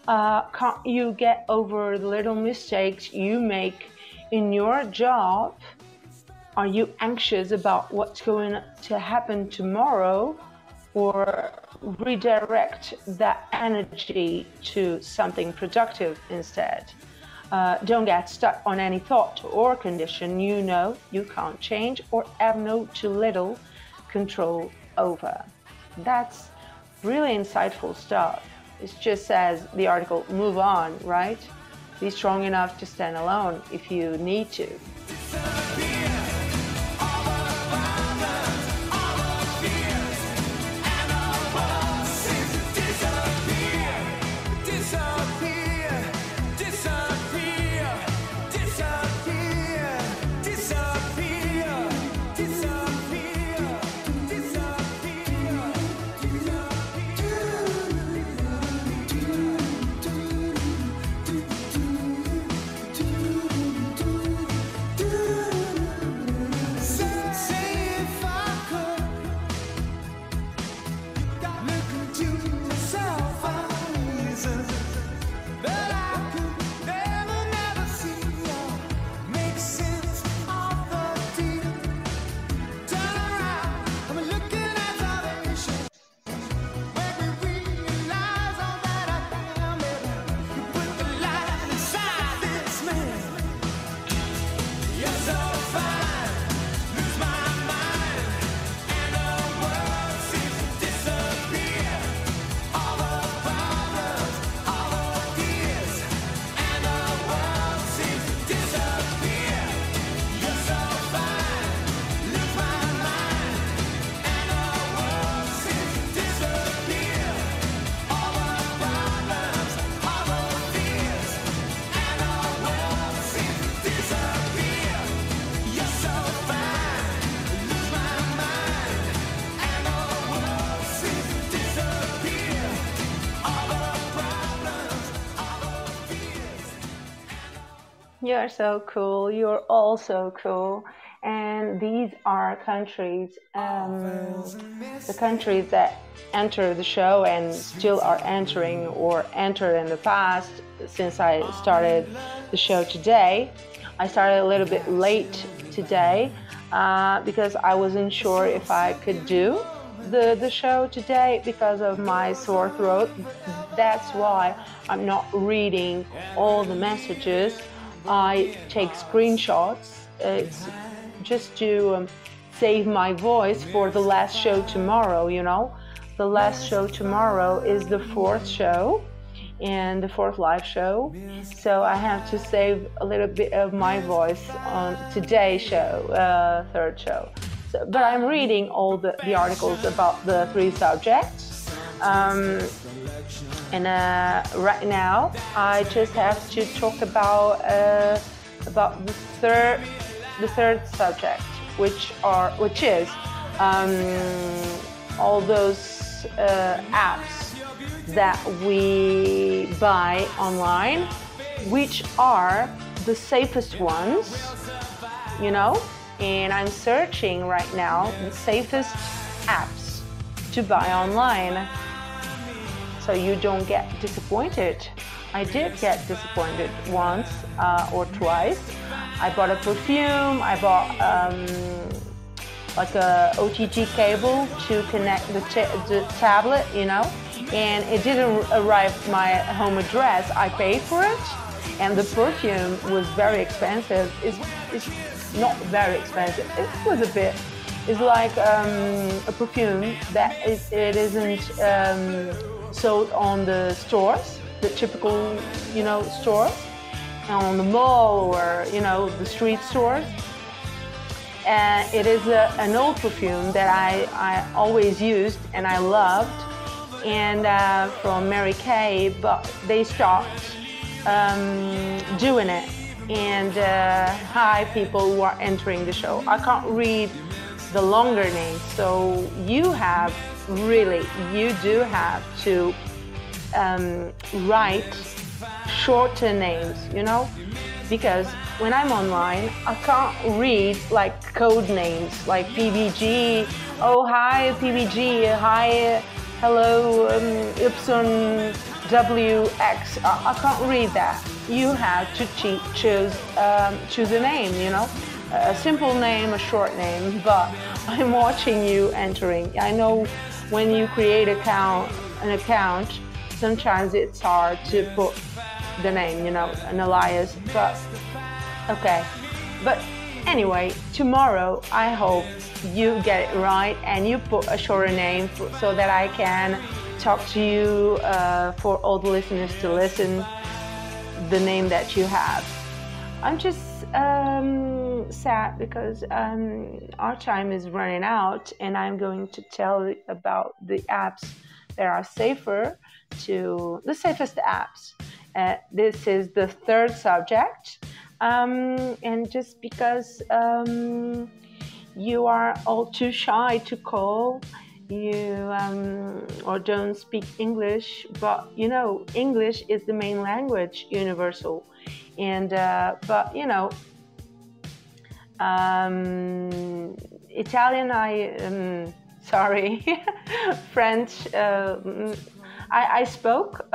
Can't you get over the little mistakes you make in your job? Are you anxious about what's going to happen tomorrow? Or redirect that energy to something productive instead? Don't get stuck on any thought or condition you know you can't change or have no too little control over. That's really insightful stuff. It just says, the article, move on, right? Be strong enough to stand alone if you need to. You're so cool. You're all so cool. And these are countries, the countries that enter the show and still are entering or entered in the past since I started the show today. I started a little bit late today because I wasn't sure if I could do the show today because of my sore throat. That's why I'm not reading all the messages. I take screenshots. It's just to save my voice for the last show tomorrow, you know. The last show tomorrow is the fourth show and the fourth live show. So I have to save a little bit of my voice on today's show, third show. So, but I'm reading all the articles about the three subjects. And right now, I just have to talk about the third subject, which is all those apps that we buy online, which are the safest ones, you know. And I'm searching right now the safest apps to buy online, so you don't get disappointed. I did get disappointed once or twice. I bought a perfume, I bought like a OTG cable to connect the tablet, you know, and it didn't arrive at my home address. I paid for it, and the perfume was very expensive. It's not very expensive. It was a bit. It's like a perfume that it isn't sold on the stores, the typical, you know, stores, on the mall or, you know, the street stores. And it is an old perfume that I always used and I loved, and from Mary Kay, but they stopped doing it. And hi, people who are entering the show. I can't read the longer names, so you do have to write shorter names, you know, because when I'm online, I can't read like code names like PBG. Oh, hi, PBG. Hi, hello, Ipson WX. I can't read that. You have to choose a name, you know, a simple name, a short name. But I'm watching you entering. I know when you create an account, sometimes it's hard to put the name, an alias, but okay. But anyway, tomorrow I hope you get it right and you put a shorter name so that I can talk to you for all the listeners to listen the name that you have. I'm just sad because our time is running out, and I'm going to tell you about the apps that are the safest apps. This is the third subject, and just because you are all too shy to call, you or don't speak English, but English is the main language, universal, and but Italian, sorry, French, I spoke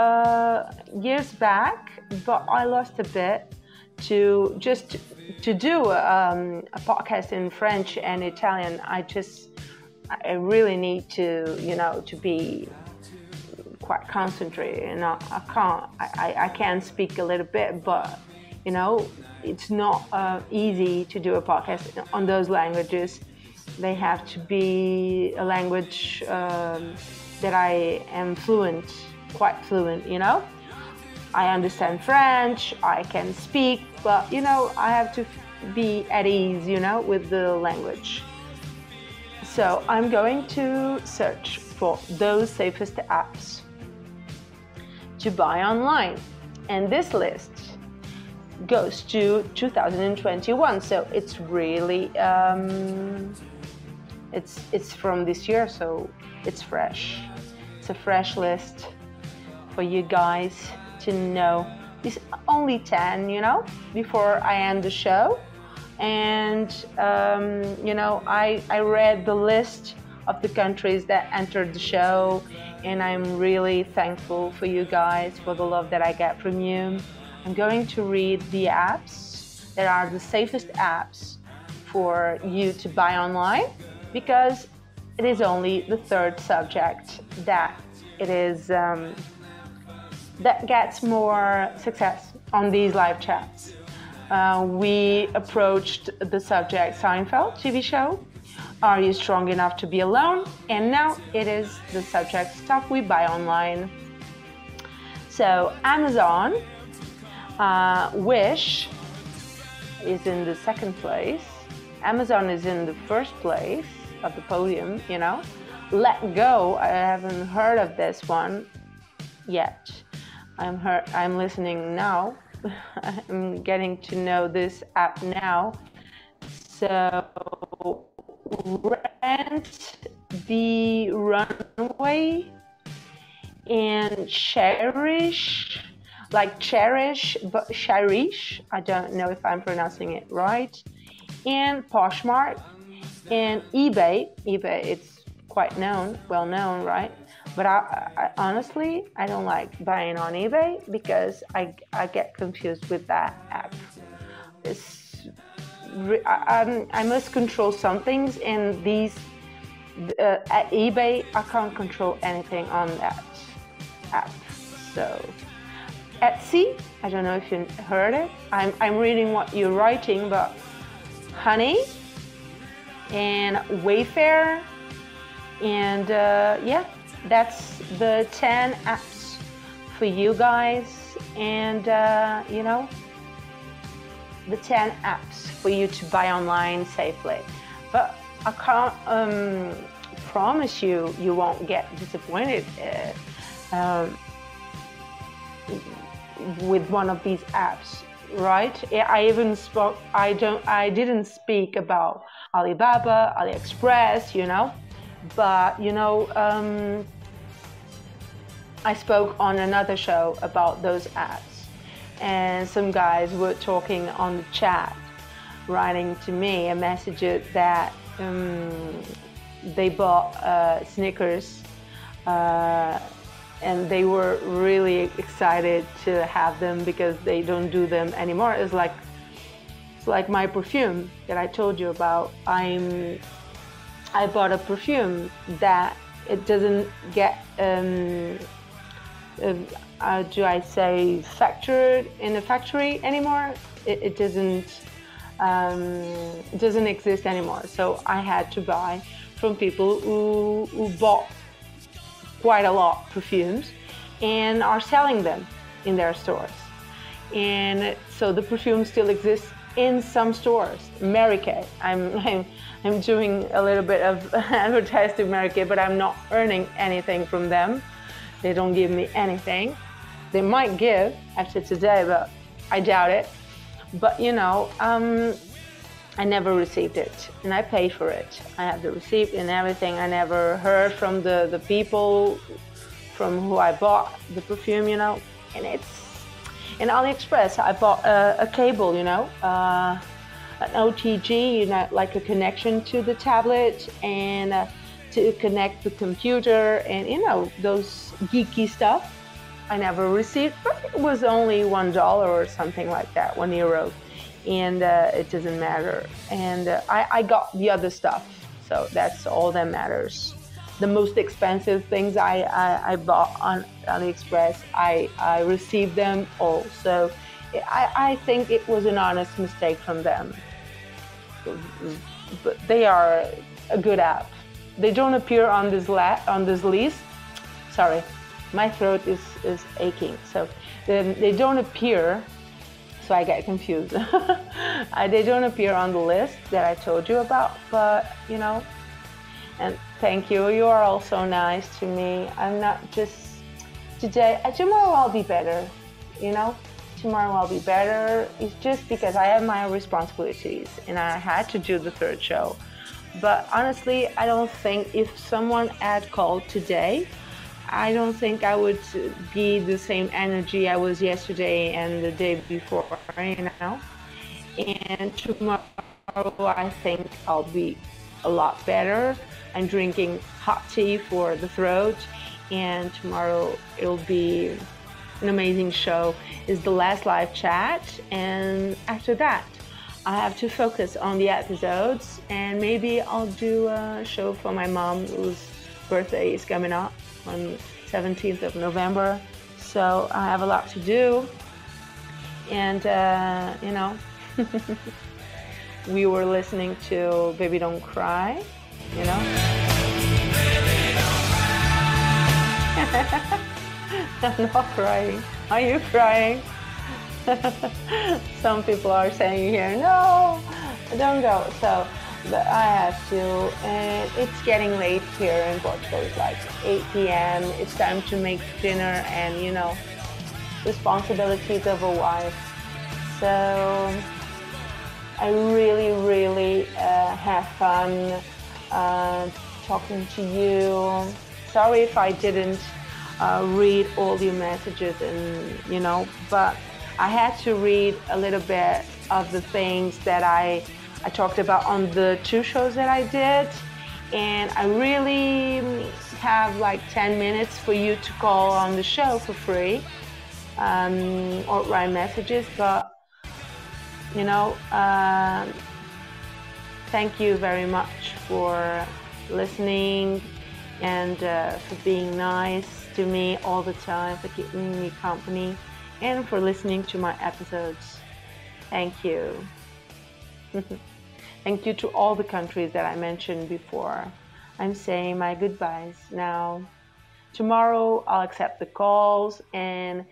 years back, but I lost a bit to do a podcast in French and Italian. I really need to be quite concentrated, and I can speak a little bit, but it's not easy to do a podcast on those languages. They have to be a language that I am quite fluent. I understand French, I can speak, but I have to be at ease, with the language. So I'm going to search for those safest apps to buy online. And this list goes to 2021. So it's really, it's from this year, so it's fresh. It's a fresh list for you guys to know. It's only 10, before I end the show. And I read the list of the countries that entered the show, and I'm really thankful for you guys, for the love that I get from you. I'm going to read the apps that are the safest apps for you to buy online, because it is only the third subject that it is that gets more success on these live chats. We approached the subject Seinfeld TV show, Are You Strong Enough to Be Alone? And now it is the subject Stuff We Buy Online. So Amazon, Wish is in the second place. Amazon is in the first place of the podium, Let Go, I haven't heard of this one yet. I'm listening now. I'm getting to know this app now. So Rent the Runway and Cherish, but Cherish, I don't know if I'm pronouncing it right, and Poshmark and eBay. It's quite well known, right? But I honestly, I don't like buying on eBay because I get confused with that app. I must control some things, and these at eBay I can't control anything on that app. So Etsy, I don't know if you heard it. I'm reading what you're writing, but Honey and Wayfair, and that's the 10 apps for you guys, and the 10 apps for you to buy online safely. But I can't promise you won't get disappointed with one of these apps, right? I didn't speak about Alibaba, AliExpress, but I spoke on another show about those apps, and some guys were talking on the chat, writing to me a message that they bought Snickers, and they were really excited to have them because they don't do them anymore. It's like my perfume that I told you about. I bought a perfume that it doesn't get do I say factored in a factory anymore? It doesn't exist anymore. So I had to buy from people who bought quite a lot of perfumes and are selling them in their stores. And so the perfume still exists in some stores. Mary Kay. I'm doing a little bit of advertising Mary Kay, but I'm not earning anything from them. They don't give me anything. They might give after today, but I doubt it. But you know, I never received it, and I paid for it. I have the receipt and everything. I never heard from the people from who I bought the perfume, you know. And it's in AliExpress. I bought a cable, you know, an OTG, you know, like a connection to the tablet and to connect the computer, and you know, those geeky stuff. I never received, but it was only $1 or something like that, €1, and it doesn't matter. And I got the other stuff, so that's all that matters. The most expensive things I bought on AliExpress, I received them all. So I think it was an honest mistake from them. But they are a good app. They don't appear on this list. Sorry, my throat is aching. So they don't appear. So I get confused. They don't appear on the list that I told you about. But you know, and thank you. You are all so nice to me. I'm not just today. Tomorrow I'll be better. You know. Tomorrow I'll be better. It's just because I have my responsibilities and I had to do the third show. But honestly, I don't think if someone had called today, I don't think I would be the same energy I was yesterday and the day before, you know. And tomorrow I think I'll be a lot better. I'm drinking hot tea for the throat, and tomorrow it'll be an amazing show. It's the last live chat, and after that I have to focus on the episodes, and maybe I'll do a show for my mom whose birthday is coming up on 17th of November. So I have a lot to do, and you know, we were listening to Baby Don't Cry, you know. I'm not crying. Are you crying? Some people are saying here, no, don't go. So, but I have to, and it's getting late here in Portugal. It's like 8 p.m. It's time to make dinner and, you know, responsibilities of a wife. So I really have fun talking to you. Sorry if I didn't read all your messages, and you know, but I had to read a little bit of the things that I talked about on the 2 shows that I did, and I really have like 10 minutes for you to call on the show for free or write messages. But you know, thank you very much for listening and for being nice to me all the time, for keeping me company, and for listening to my episodes. Thank you. Thank you to all the countries that I mentioned before. I'm saying my goodbyes now. Tomorrow I'll accept the calls and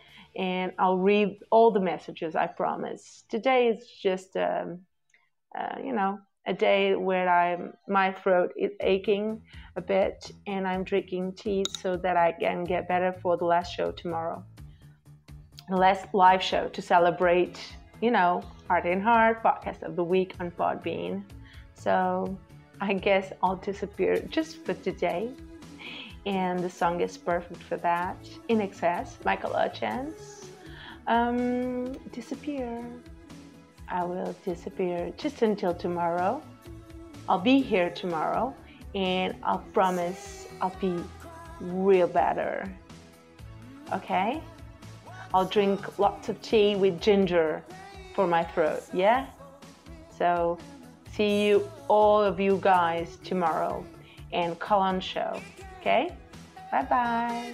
I'll read all the messages, I promise. Today is just you know, a day where my throat is aching a bit, and I'm drinking tea so that I can get better for the last show tomorrow. The last live show to celebrate, you know, Heart in Heart, podcast of the week on Podbean. So I guess I'll disappear just for today. And the song is perfect for that. In Excess, Michael Hutchence. Disappear. I will disappear just until tomorrow. I'll be here tomorrow, and I'll promise I'll be real better. Okay? I'll drink lots of tea with ginger for my throat, yeah? So, see you, all of you guys, tomorrow, and call on show, okay? Bye-bye.